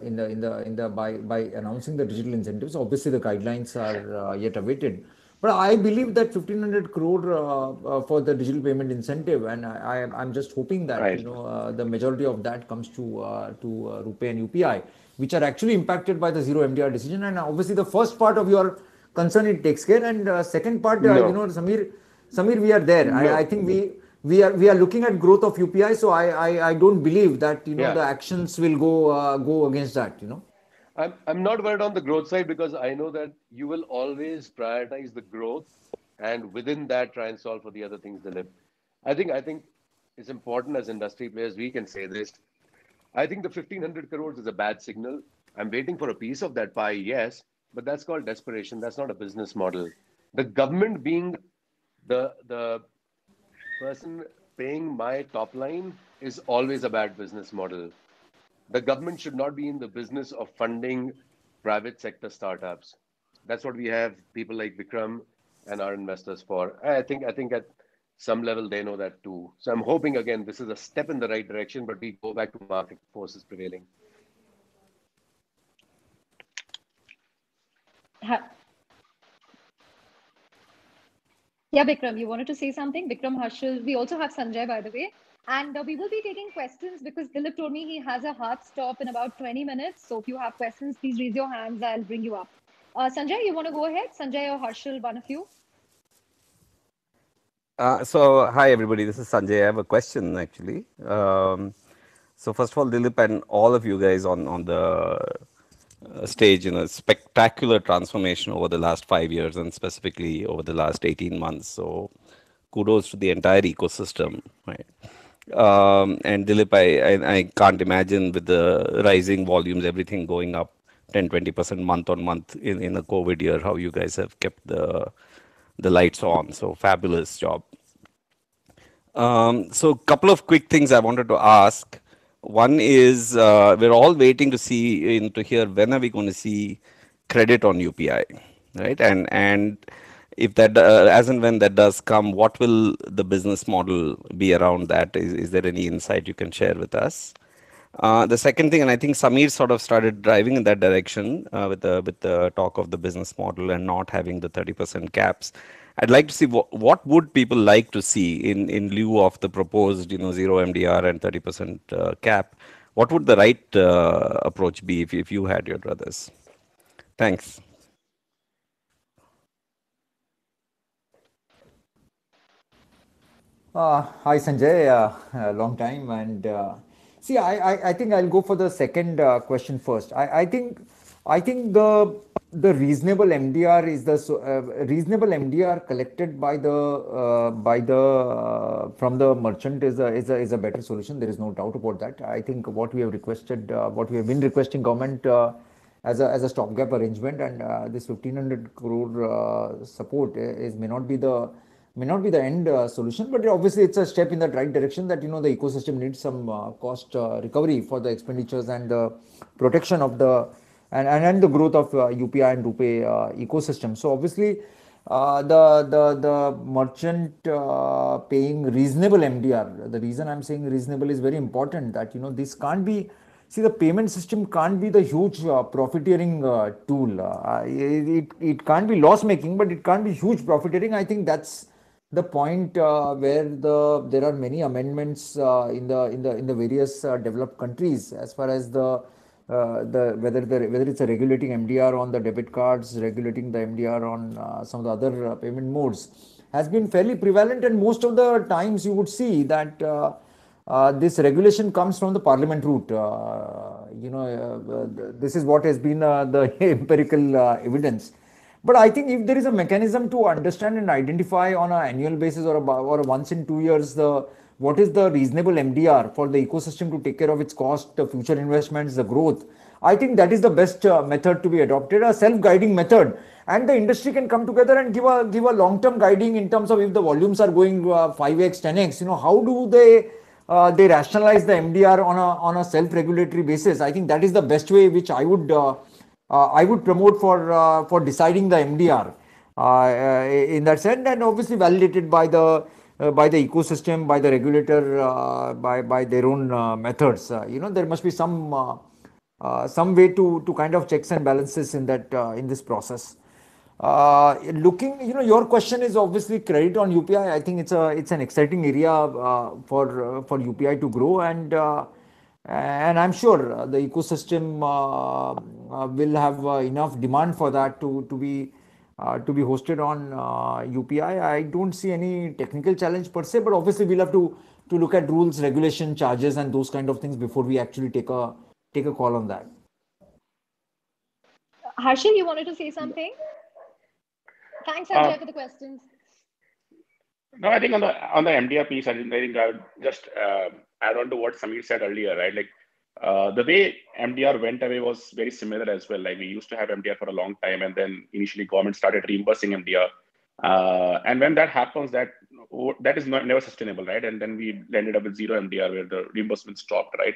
announcing the digital incentives. Obviously, the guidelines are yet awaited, but I believe that 1,500 crore for the digital payment incentive, and I'm just hoping that Right. the majority of that comes to RuPay and UPI, which are actually impacted by the zero MDR decision. And obviously, the first part of your concern it takes care, and second part, No, Samir, we are there. I no. think we are looking at growth of UPI, so I don't believe that Yeah. the actions will go against that. I'm not worried on the growth side because I know that you will always prioritize the growth and within that try and solve for the other things, Dilip. I think it's important as industry players we can say this. I think the 1,500 crores is a bad signal. I'm waiting for a piece of that pie, yes, but that's called desperation. That's not a business model. The government being the person paying my top line is always a bad business model. The government should not be in the business of funding private sector startups. That's what we have people like Vikram and our investors for. I think at some level they know that too. So I'm hoping again this is a step in the right direction, but we go back to market forces prevailing. Ha- Yeah, Vikram, you wanted to say something? Vikram Harshal. We also have Sanjay, by the way. And we will be taking questions because Dilip told me he has a hard stop in about 20 minutes. So if you have questions, please raise your hands. I'll bring you up. Sanjay, you want to go ahead? Sanjay or Harshal, one of you? So, hi everybody, this is Sanjay. I have a question actually. So first of all, Dilip and all of you guys on the stage, spectacular transformation over the last 5 years and specifically over the last 18 months. So kudos to the entire ecosystem, right? And Dilip, I can't imagine with the rising volumes, everything going up 10-20% month on month in a COVID year, how you guys have kept the lights on. So fabulous job. So a couple of quick things I wanted to ask. One is we're all waiting to hear when are we going to see credit on UPI, right? And if that as and when that does come, what will the business model be around that? Is there any insight you can share with us? The second thing, and I think Samir sort of started driving in that direction with the talk of the business model and not having the 30% caps. I'd like to see what would people like to see in lieu of the proposed zero MDR and 30% cap. What would the right approach be if you had your druthers? Thanks. Hi Sanjay, long time, and see, I think I'll go for the second question first. I think the reasonable MDR is reasonable MDR collected from the merchant is a better solution. There is no doubt about that. I think what we have been requesting government as a stopgap arrangement, and this 1,500 crore support may not be the end solution, but obviously it's a step in the right direction that the ecosystem needs some cost recovery for the expenditures and the protection of and the growth of UPI and RuPay ecosystem. So obviously the merchant paying reasonable MDR. The reason I'm saying reasonable is very important, that this can't be. See, the payment system can't be the huge profiteering tool. It can't be loss making, but it can't be huge profiteering. I think that's the point where there are many amendments in the various developed countries as far as whether it's a regulating MDR on the debit cards, regulating the MDR on some of the other payment modes has been fairly prevalent, and most of the times you would see that this regulation comes from the parliament route. This is what has been the empirical evidence. But I think if there is a mechanism to understand and identify on an annual basis or once in 2 years what is the reasonable MDR for the ecosystem to take care of its cost, the future investments, the growth, I think that is the best method to be adopted, a self-guiding method, and the industry can come together and give a long-term guiding in terms of if the volumes are going 5x, 10x. How do they rationalize the MDR on a self-regulatory basis? I think that is the best way which I would promote for deciding the MDR in that sense, and obviously validated by the by the ecosystem, by the regulator, by their own methods. There must be some way to kind of checks and balances in this process. Your question is obviously credit on UPI. I think it's an exciting area for UPI to grow, and I'm sure the ecosystem will have enough demand for that to be hosted on UPI. I don't see any technical challenge per se, but obviously we'll have to look at rules, regulation, charges, and those kind of things before we actually take a call on that. Harshil, you wanted to say something? Thanks, Ajay, for the questions. No, I think on the MDR piece, I think I would just add on to what Samir said earlier, right? Like the way MDR went away was very similar as well. Like we used to have MDR for a long time, and then initially government started reimbursing MDR, and when that happens, that is never sustainable, right? And then we ended up with zero MDR where the reimbursement stopped, right?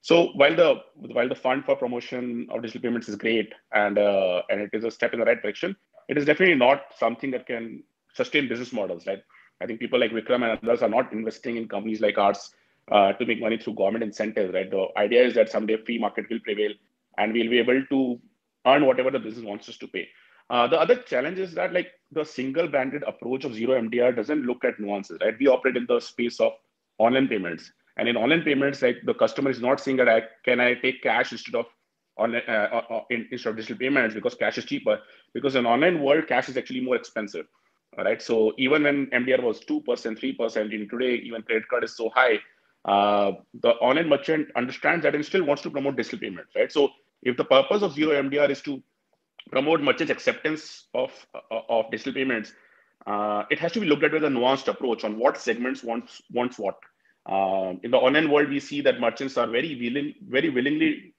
So while the fund for promotion of digital payments is great and it is a step in the right direction, it is definitely not something that can sustain business models, right? I think people like Vikram and others are not investing in companies like ours to make money through government incentives, right? The idea is that someday free market will prevail and we'll be able to earn whatever the business wants us to pay. The other challenge is that like the single branded approach of zero MDR doesn't look at nuances, right? We operate in the space of online payments. And in online payments, like the customer is not saying that can I take cash instead of instead of digital payments because cash is cheaper. Because in online world, cash is actually more expensive. All right. So even when MDR was 2%, 3%, in today, even credit card is so high, the online merchant understands that and still wants to promote digital payments, right? So if the purpose of zero MDR is to promote merchants' acceptance of digital payments, it has to be looked at with a nuanced approach on what segments wants what. In the online world, we see that merchants are very willingly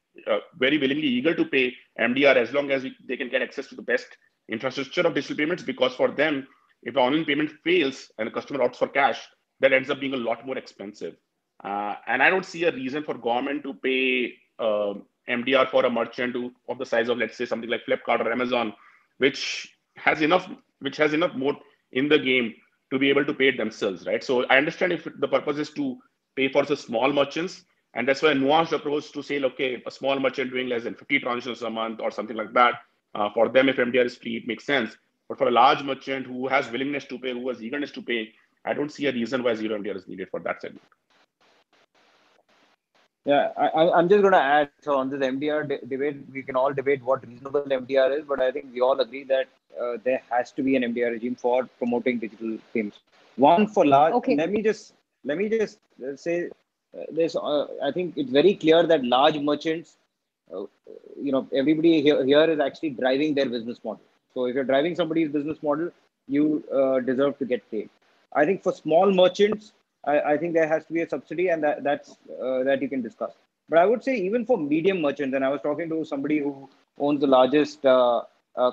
eager to pay MDR as long as they can get access to the best infrastructure of digital payments, because for them, if the online payment fails and the customer opts for cash, that ends up being a lot more expensive. And I don't see a reason for government to pay MDR for a merchant of the size of, let's say, something like Flipkart or Amazon, which has enough more in the game to be able to pay it themselves, right? So I understand if the purpose is to pay for the small merchants, and that's why a nuanced approach to say, okay, a small merchant doing less than 50 transactions a month or something like that, for them, if MDR is free, it makes sense. But for a large merchant who has willingness to pay, who has eagerness to pay, I don't see a reason why zero MDR is needed for that segment. Yeah, I'm just going to add, so on this MDR debate, we can all debate what reasonable MDR is, but I think we all agree that there has to be an MDR regime for promoting digital payments. One for large. Okay. Let me just say this. I think it's very clear that large merchants, everybody here is actually driving their business model. So if you're driving somebody's business model, you deserve to get paid. I think for small merchants, I think there has to be a subsidy, and that you can discuss. But I would say even for medium merchants, and I was talking to somebody who owns the largest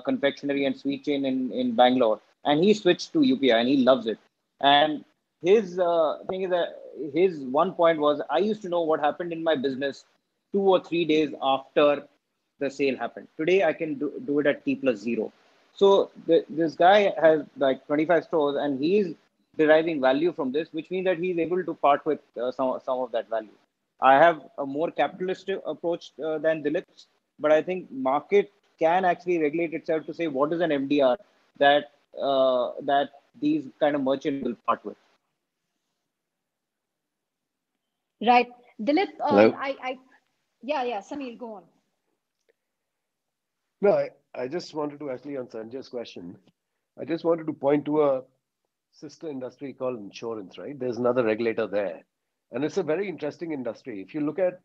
confectionery and sweet chain in Bangalore, and he switched to UPI and he loves it. And his thing is that his one point was, I used to know what happened in my business 2 or 3 days after the sale happened. Today, I can do it at T+0. So this guy has like 25 stores, and he's deriving value from this, which means that he's able to part with some of that value. I have a more capitalistic approach than Dilip's, but I think market can actually regulate itself to say what is an MDR that these kind of merchants will part with. Right, Dilip. Yeah, Samir, go on. No, I just wanted to actually answer Sanjay's question. I just wanted to point to a sister industry called insurance, right? There's another regulator there. And it's a very interesting industry. If you look at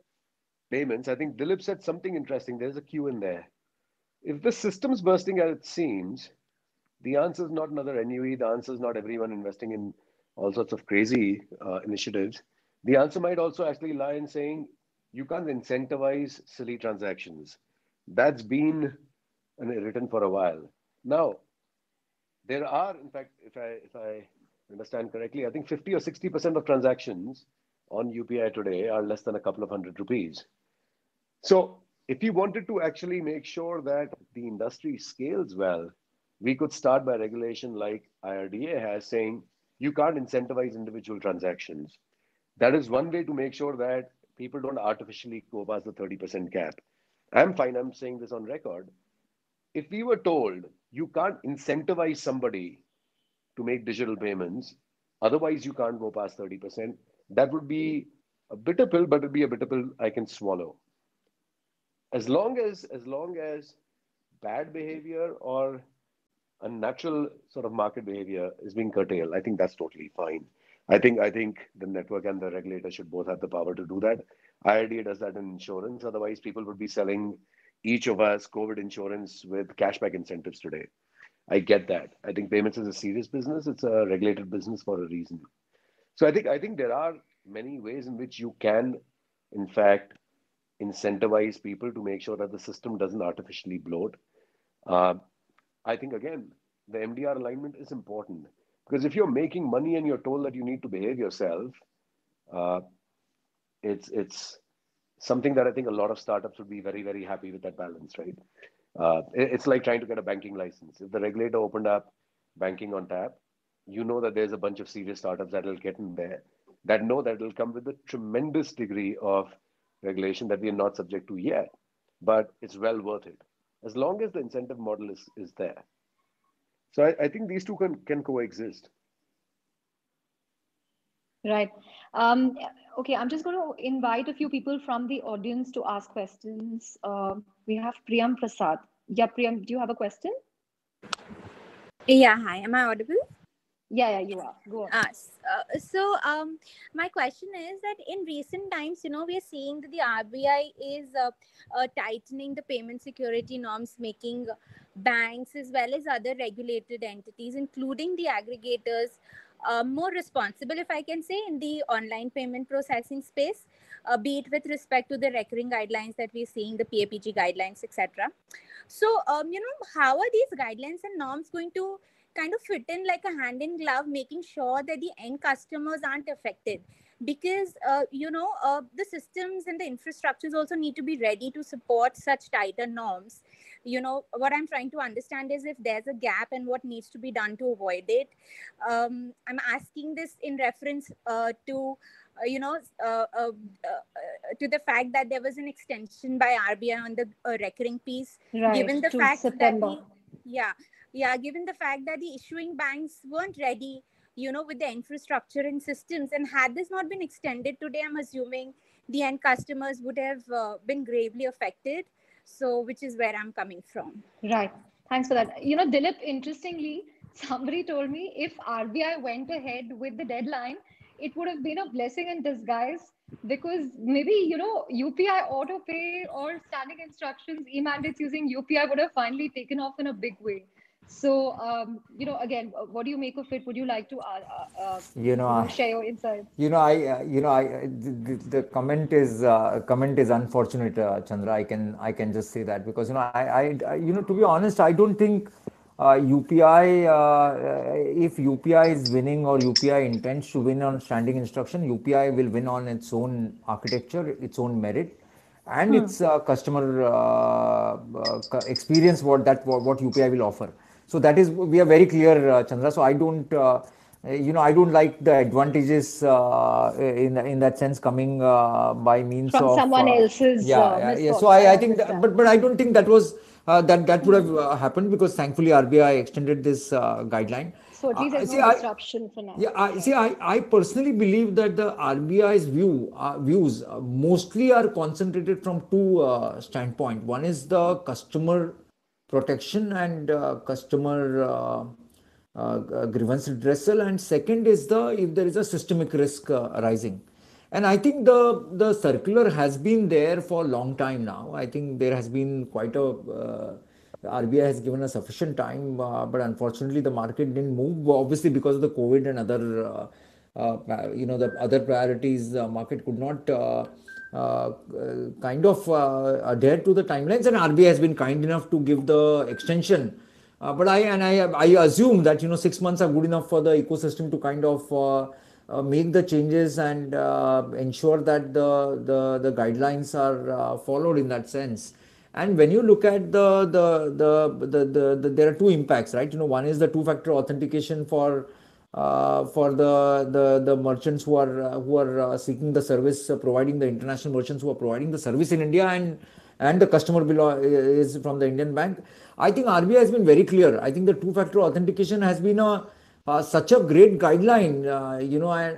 payments, I think Dilip said something interesting. There's a queue in there. If the system's bursting at its seams, the answer is not another NUE. The answer is not everyone investing in all sorts of crazy initiatives. The answer might also actually lie in saying you can't incentivize silly transactions. That's been written for a while. Now, there are, in fact, if I understand correctly, I think 50 or 60% of transactions on UPI today are less than a couple of hundred rupees. So if you wanted to actually make sure that the industry scales well, we could start by regulation like IRDA has, saying you can't incentivize individual transactions. That is one way to make sure that people don't artificially go past the 30% cap. I'm fine, I'm saying this on record. If we were told you can't incentivize somebody to make digital payments, otherwise you can't go past 30%, that would be a bitter pill, but it'd be a bitter pill I can swallow. As long as bad behavior or unnatural sort of market behavior is being curtailed, I think that's totally fine. I think the network and the regulator should both have the power to do that. IRDA does that in insurance. Otherwise, people would be selling each of us COVID insurance with cashback incentives today. I get that. I think payments is a serious business. It's a regulated business for a reason. So I think there are many ways in which you can, in fact, incentivize people to make sure that the system doesn't artificially bloat. Uh, I think again, the MDR alignment is important because if you're making money and you're told that you need to behave yourself, uh, it's something that I think a lot of startups would be very, very happy with that balance, right? It's like trying to get a banking license. If the regulator opened up banking on tap, you know that there's a bunch of serious startups that will get in there that know that will come with a tremendous degree of regulation that we are not subject to yet, but it's well worth it as long as the incentive model is there. So I think these two can coexist. Right. Okay, I'm just going to invite a few people from the audience to ask questions. We have Priyam Prasad. Yeah, Priyam, do you have a question? Yeah, hi. Am I audible? Yeah, you are. Go on. My question is that in recent times, we are seeing that the RBI is tightening the payment security norms, making banks as well as other regulated entities, including the aggregators, more responsible, if I can say, in the online payment processing space, be it with respect to the recurring guidelines that we're seeing, the PAPG guidelines, etc. So, how are these guidelines and norms going to kind of fit in like a hand in glove, making sure that the end customers aren't affected? Because, the systems and the infrastructures also need to be ready to support such tighter norms. What I'm trying to understand is if there's a gap and what needs to be done to avoid it. I'm asking this in reference to the fact that there was an extension by RBI on the recurring piece, Right, given the to fact September. given the fact that the issuing banks weren't ready, with the infrastructure and systems, and had this not been extended today, I'm assuming the end customers would have been gravely affected. So, which is where I'm coming from. Right. Thanks for that. Dilip, interestingly, somebody told me if RBI went ahead with the deadline, it would have been a blessing in disguise because maybe, UPI auto pay or standing instructions, e-mandates using UPI would have finally taken off in a big way. So, again, what do you make of it? Would you like to share your insights? The comment is unfortunate, Chandra. I can just say that because to be honest, I don't think UPI if UPI is winning or UPI intends to win on standing instruction, UPI will win on its own architecture, its own merit, and its customer experience what UPI will offer. So that is, we are very clear, Chandra. So I don't I don't like the advantages in that sense coming by means from of someone else's yeah. So I think but I don't think that was that would have happened because thankfully RBI extended this guideline. So at least there's no disruption for now. I personally believe that the RBI's views mostly are concentrated from two standpoint. One is the customer protection and customer grievance redressal, and second is if there is a systemic risk arising. And I think the circular has been there for a long time now. I think there has been quite a RBI has given us sufficient time, but unfortunately the market didn't move. Obviously because of the COVID and other the other priorities, market could not kind of adhere to the timelines, and RBI has been kind enough to give the extension. But I assume that 6 months are good enough for the ecosystem to kind of make the changes and ensure that the guidelines are followed in that sense. And when you look at there are two impacts, right? One is the two-factor authentication for for the merchants who are seeking the service, providing the international merchants who are providing the service in India, and the customer is from the Indian bank. I think RBI has been very clear. I think the two-factor authentication has been such a great guideline,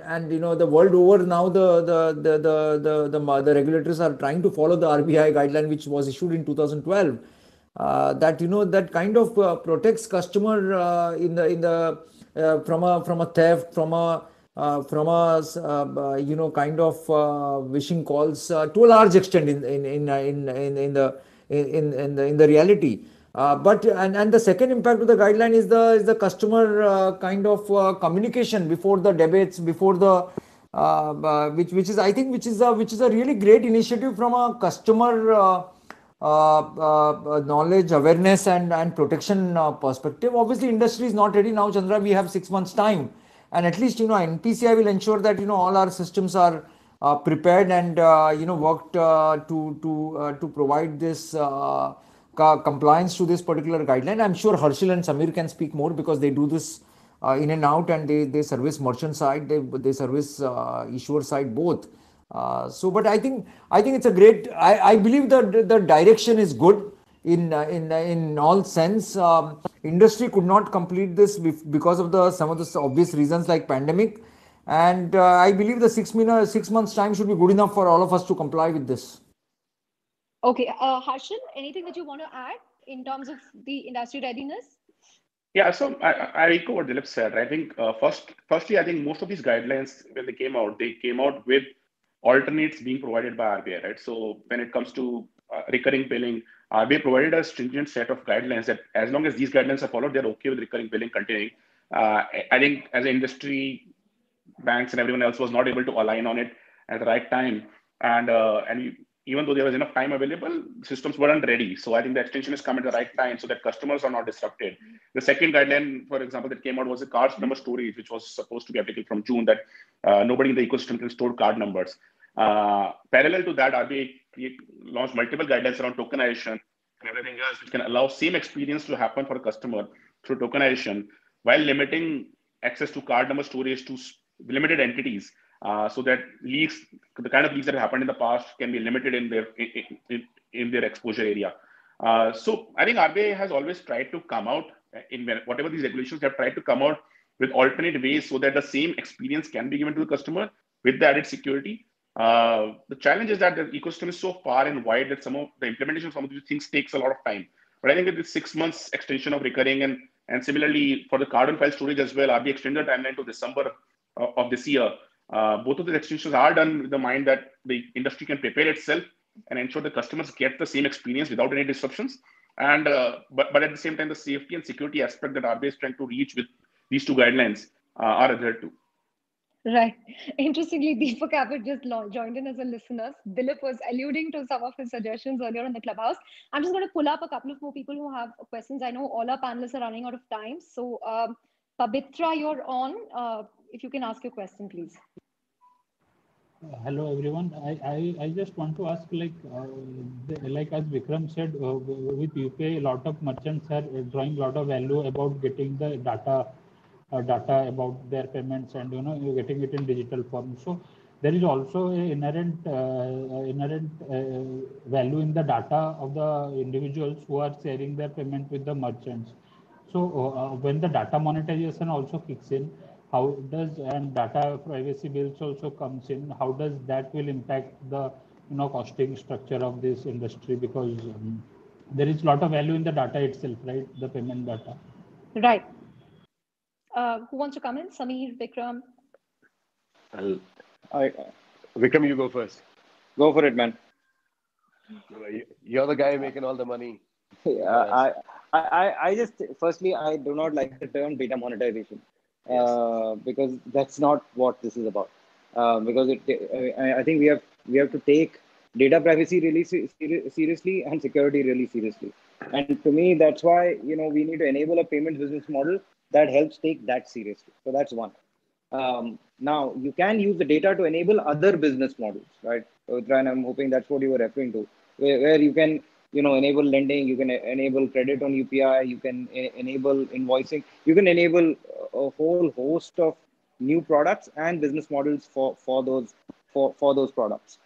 and the world over now the regulators are trying to follow the RBI guideline, which was issued in 2012. That kind of protects customer from a theft, from a kind of phishing calls to a large extent in the reality. But the second impact of the guideline is the customer kind of communication before the debates, before the which is I think which is a really great initiative from a customer knowledge, awareness, and protection perspective. Obviously, industry is not ready now, Chandra. We have 6 months time, and at least NPCI will ensure that all our systems are prepared and worked to provide this compliance to this particular guideline. I'm sure Harshil and Samir can speak more because they do this in and out, and they service merchant side, they service issuer side both. But I think it's a great. I believe that the direction is good in all sense. Industry could not complete this because of some of the obvious reasons like pandemic, and I believe the 6 months time should be good enough for all of us to comply with this. Okay, Harshil, anything that you want to add in terms of the industry readiness? Yeah, so I echo what Dilip said. I think firstly, I think most of these guidelines, when they came out with alternates being provided by RBI, right? So when it comes to recurring billing, RBI provided a stringent set of guidelines that as long as these guidelines are followed, they're okay with recurring billing continuing. I think as an industry, banks and everyone else was not able to align on it at the right time, and even though there was enough time available, systems weren't ready. So I think the extension has come at the right time so that customers are not disrupted. The second guideline, for example, that came out was a card number storage, which was supposed to be applicable from June, that nobody in the ecosystem can store card numbers. Parallel to that, RBI launched multiple guidelines around tokenization and everything else, which can allow same experience to happen for a customer through tokenization while limiting access to card number storage to limited entities. So that leaks, the kind of leaks that happened in the past, can be limited in their exposure area. So I think RBI has always tried to come out in whatever these regulations have tried to come out with alternate ways so that the same experience can be given to the customer with the added security. The challenge is that the ecosystem is so far and wide that some of the implementation of some of these things takes a lot of time. But I think that the 6 months extension of recurring and similarly for the card and file storage as well, RBI extended the timeline to December of this year. Both of these extensions are done with the mind that the industry can prepare itself and ensure the customers get the same experience without any disruptions. And but at the same time, the safety and security aspect that RBI is trying to reach with these two guidelines are adhered to. Right. Interestingly, Deepak Abbott just joined in as a listener. Dilip was alluding to some of his suggestions earlier in the clubhouse. I'm just going to pull up a couple of more people who have questions. I know all our panelists are running out of time. So, Pabitra, you're on. If you can ask your question, please. Hello, everyone. I just want to ask, like as Vikram said, with UPI, a lot of merchants are drawing a lot of value about getting the data about their payments and you're getting it in digital form. So there is also a inherent value in the data of the individuals who are sharing their payment with the merchants. So when the data monetization also kicks in, how does, and data privacy bills also comes in, how does that will impact the costing structure of this industry? Because there is a lot of value in the data itself, right? The payment data. Right. Who wants to come in? Samir, Vikram? Vikram, you go first. Go for it, man. You're the guy making all the money. I just, firstly, I do not like the term data monetization. Because that's not what this is about. Because I think we have to take data privacy really seriously and security really seriously. And to me, that's why we need to enable a payment business model that helps take that seriously. So that's one. Now you can use the data to enable other business models, right? So, and I'm hoping that's what you were referring to, where you can enable lending, you can enable credit on UPI, you can enable invoicing, you can enable a whole host of new products and business models for those products.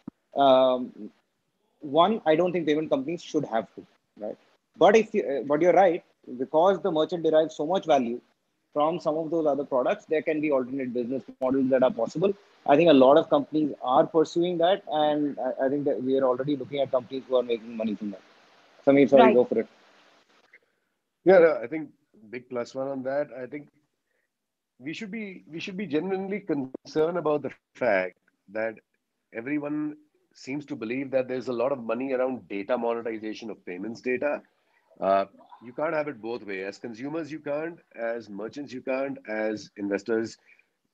One, I don't think payment companies should have to, right? But you're right, because the merchant derives so much value from some of those other products, there can be alternate business models that are possible. I think a lot of companies are pursuing that, and I think that we are already looking at companies who are making money from that. Sameer, sorry, Right. go for it. Yeah, no, I think big plus one on that. I think we should be genuinely concerned about the fact that everyone seems to believe that there's a lot of money around data monetization of payments data. Uh, you can't have it both ways. As consumers, you can't. As merchants, you can't. As investors,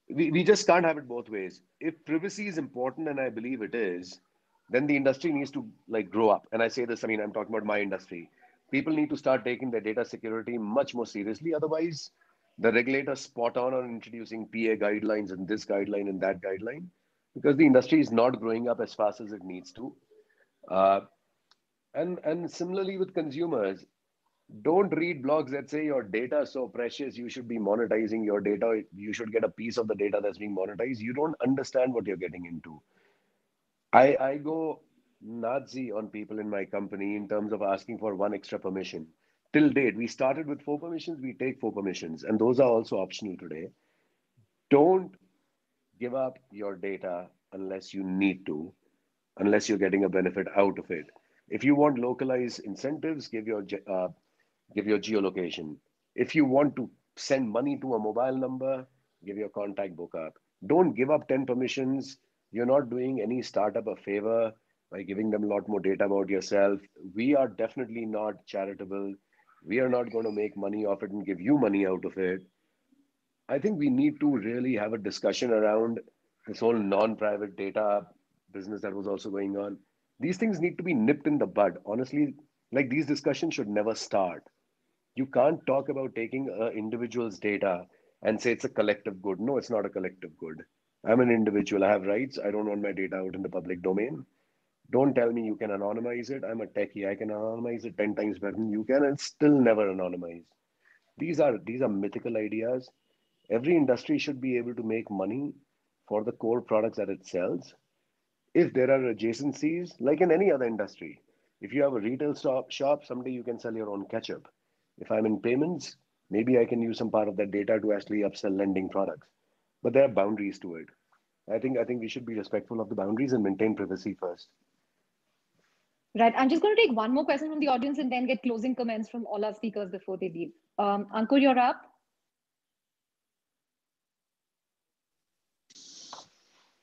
we just can't have it both ways. If privacy is important, and I believe it is, then the industry needs to like grow up. And I say this, I mean, I'm talking about my industry. People need to start taking their data security much more seriously. Otherwise, the regulator spot on introducing PA guidelines and this guideline and that guideline, because the industry is not growing up as fast as it needs to. Uh, and similarly with consumers, don't read blogs that say your data is so precious, you should be monetizing your data, you should get a piece of the data that's being monetized. You don't understand what you're getting into. I go Nazi on people in my company in terms of asking for one extra permission. Till date, we started with 4 permissions, we take 4 permissions, and those are also optional today. Don't give up your data unless you need to, unless you're getting a benefit out of it. If you want localized incentives, give your geolocation. If you want to send money to a mobile number, give your contact book up. Don't give up 10 permissions. You're not doing any startup a favor by giving them a lot more data about yourself. We are definitely not charitable. We are not going to make money off it and give you money out of it. I think we need to really have a discussion around this whole non-private data business that was also going on. These things need to be nipped in the bud. Honestly, like these discussions should never start. You can't talk about taking an individual's data and say it's a collective good. No, it's not a collective good. I'm an individual. I have rights. I don't want my data out in the public domain. Don't tell me you can anonymize it. I'm a techie. I can anonymize it 10 times better than you can and still never anonymize. These are mythical ideas. Every industry should be able to make money for the core products that it sells. If there are adjacencies, like in any other industry, if you have a retail shop, someday you can sell your own ketchup. If I'm in payments, maybe I can use some part of that data to actually upsell lending products. But there are boundaries to it. I think we should be respectful of the boundaries and maintain privacy first. Right. I'm just going to take one more question from the audience and then get closing comments from all our speakers before they leave. Ankur, you're up.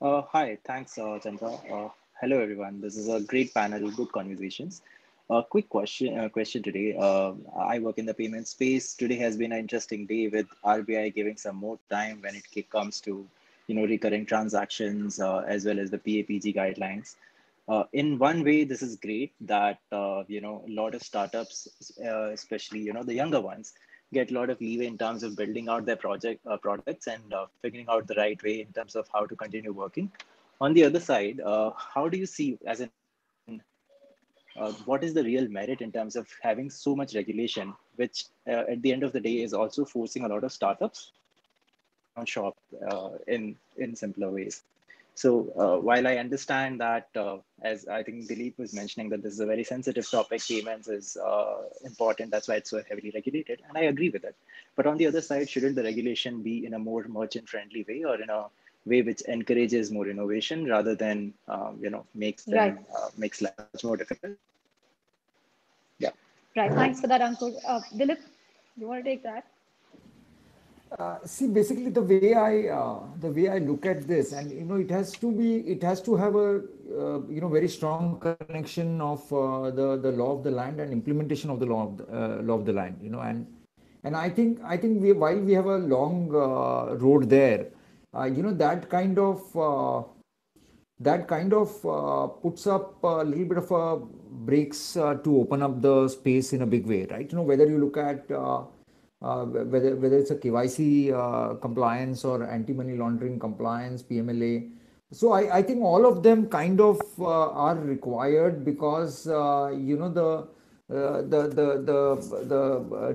Hi, thanks, Chandra. Hello, everyone. This is a great panel, good conversations. Quick question today. I work in the payment space. Today has been an interesting day with RBI giving some more time when it comes to, recurring transactions as well as the PAPG guidelines. In one way, this is great that, a lot of startups, especially, the younger ones, get a lot of leeway in terms of building out their products and figuring out the right way in terms of how to continue working. On the other side, how do you see what is the real merit in terms of having so much regulation, which at the end of the day is also forcing a lot of startups on shop in simpler ways. So while I understand that, as I think Dilip was mentioning, that this is a very sensitive topic, payments is important. That's why it's so heavily regulated. And I agree with it. But on the other side, shouldn't the regulation be in a more merchant-friendly way or in a way which encourages more innovation rather than, makes life much more difficult? Yeah. Right. Thanks for that, Ankur. Dilip, you want to take that? See, basically the way I look at this, and it has to have a very strong connection of the law of the land and implementation of the law of the land. And I think while we have a long road there, that kind of puts up a little bit of a brakes to open up the space in a big way, right? Whether you look at whether it's a KYC compliance or anti-money laundering compliance, PMLA. So I think all of them kind of are required because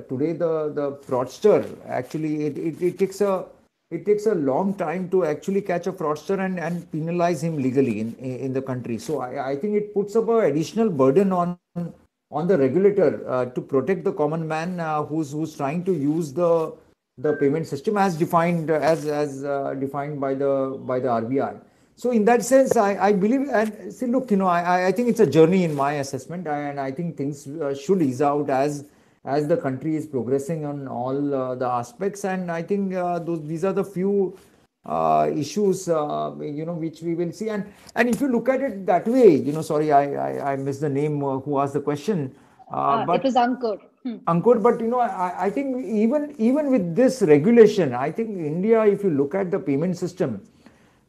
today the fraudster actually it takes a long time to actually catch a fraudster and penalize him legally in the country. So I think it puts up an additional burden on the regulator to protect the common man who's trying to use the payment system as defined defined by the RBI. So in that sense, I believe, and see, look, I think it's a journey in my assessment, and I think things should ease out as the country is progressing on all the aspects. And I think these are the few issues, which we will see. And if you look at it that way, sorry, I missed the name who asked the question. It was Ankur. Ankur, but I think even with this regulation, I think India, if you look at the payment system,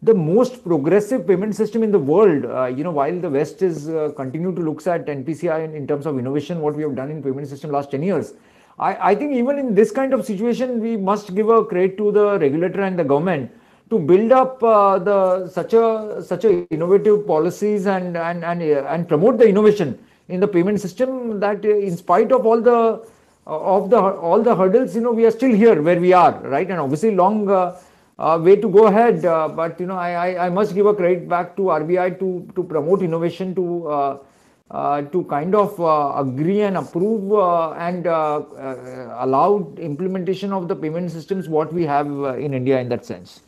the most progressive payment system in the world, while the West is continue to look at NPCI in terms of innovation, what we have done in payment system last 10 years. I think even in this kind of situation, we must give a credit to the regulator and the government to build up such a innovative policies and promote the innovation in the payment system, that in spite of all the hurdles, we are still here where we are, right? And obviously long way to go ahead, but I must give a credit back to RBI to promote innovation, to kind of agree and approve and allow implementation of the payment systems what we have in India in that sense.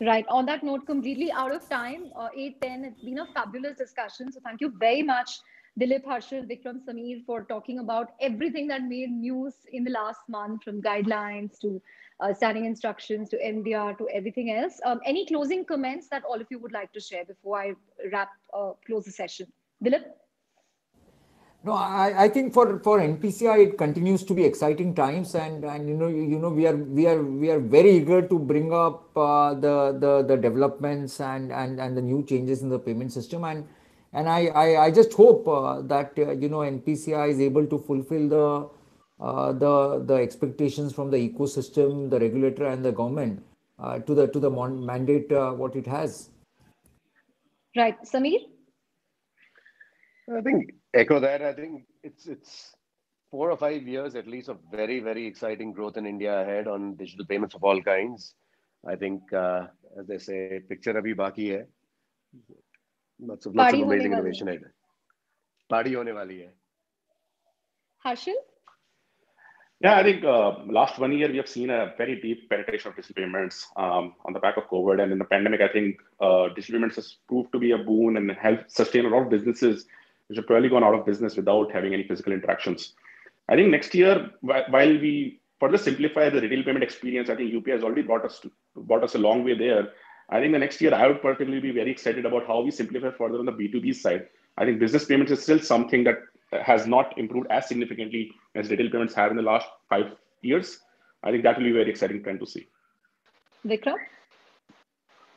Right. On that note, completely out of time, 8:10. It's been a fabulous discussion. So thank you very much, Dilip, Harshil, Vikram, Sameer, for talking about everything that made news in the last month, from guidelines to standing instructions to MDR to everything else. Any closing comments that all of you would like to share before I close the session? Dilip? No, I think for NPCI it continues to be exciting times, and we are very eager to bring up the developments and the new changes in the payment system, and I just hope that NPCI is able to fulfill the expectations from the ecosystem, the regulator, and the government to the mandate what it has. Right, Sameer. I think echo that. I think it's 4 or 5 years at least of very, very exciting growth in India ahead on digital payments of all kinds. I think, as they say, picture abhi baki hai. Lots of amazing innovation ahead. Party hone wali hai. Harshil? Yeah, I think last 1 year we have seen a very deep penetration of digital payments on the back of COVID, and in the pandemic, I think digital payments has proved to be a boon and helped sustain a lot of businesses which have probably gone out of business without having any physical interactions. I think next year, while we further simplify the retail payment experience, I think UPI has already brought us a long way there. I think the next year I would particularly be very excited about how we simplify further on the B2B side. I think business payments is still something that has not improved as significantly as retail payments have in the last 5 years. I think that will be a very exciting trend to see. Vikram?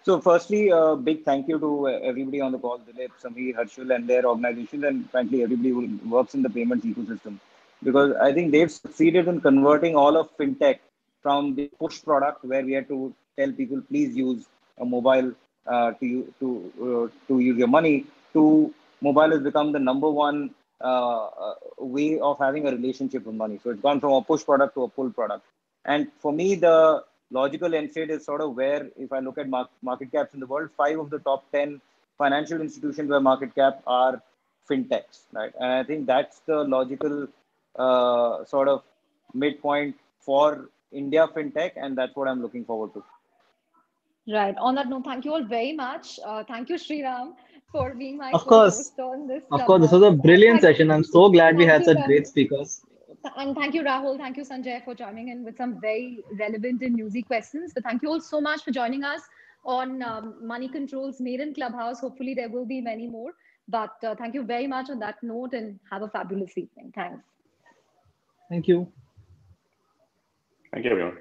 So firstly, a big thank you to everybody on the call, Dilip, Sameer, Harshil, and their organizations, and frankly, everybody who works in the payments ecosystem. Because I think they've succeeded in converting all of fintech from the push product, where we had to tell people, please use a mobile to use your money, to mobile has become the number one way of having a relationship with money. So it's gone from a push product to a pull product. And for me, the logical end state is sort of where, if I look at market caps in the world, 5 of the top 10 financial institutions by market cap are fintechs, right? And I think that's the logical sort of midpoint for India fintech, and that's what I'm looking forward to. Right. On that note, thank you all very much. Thank you, Sriram, for being my co-host on this. Of course, this was a brilliant session. I'm so glad we had such great speakers. And thank you, Rahul. Thank you, Sanjay, for joining in with some very relevant and newsy questions. But thank you all so much for joining us on Money Control's Maiden Clubhouse. Hopefully, there will be many more. But thank you very much on that note, and have a fabulous evening. Thanks. Thank you. Thank you, everyone.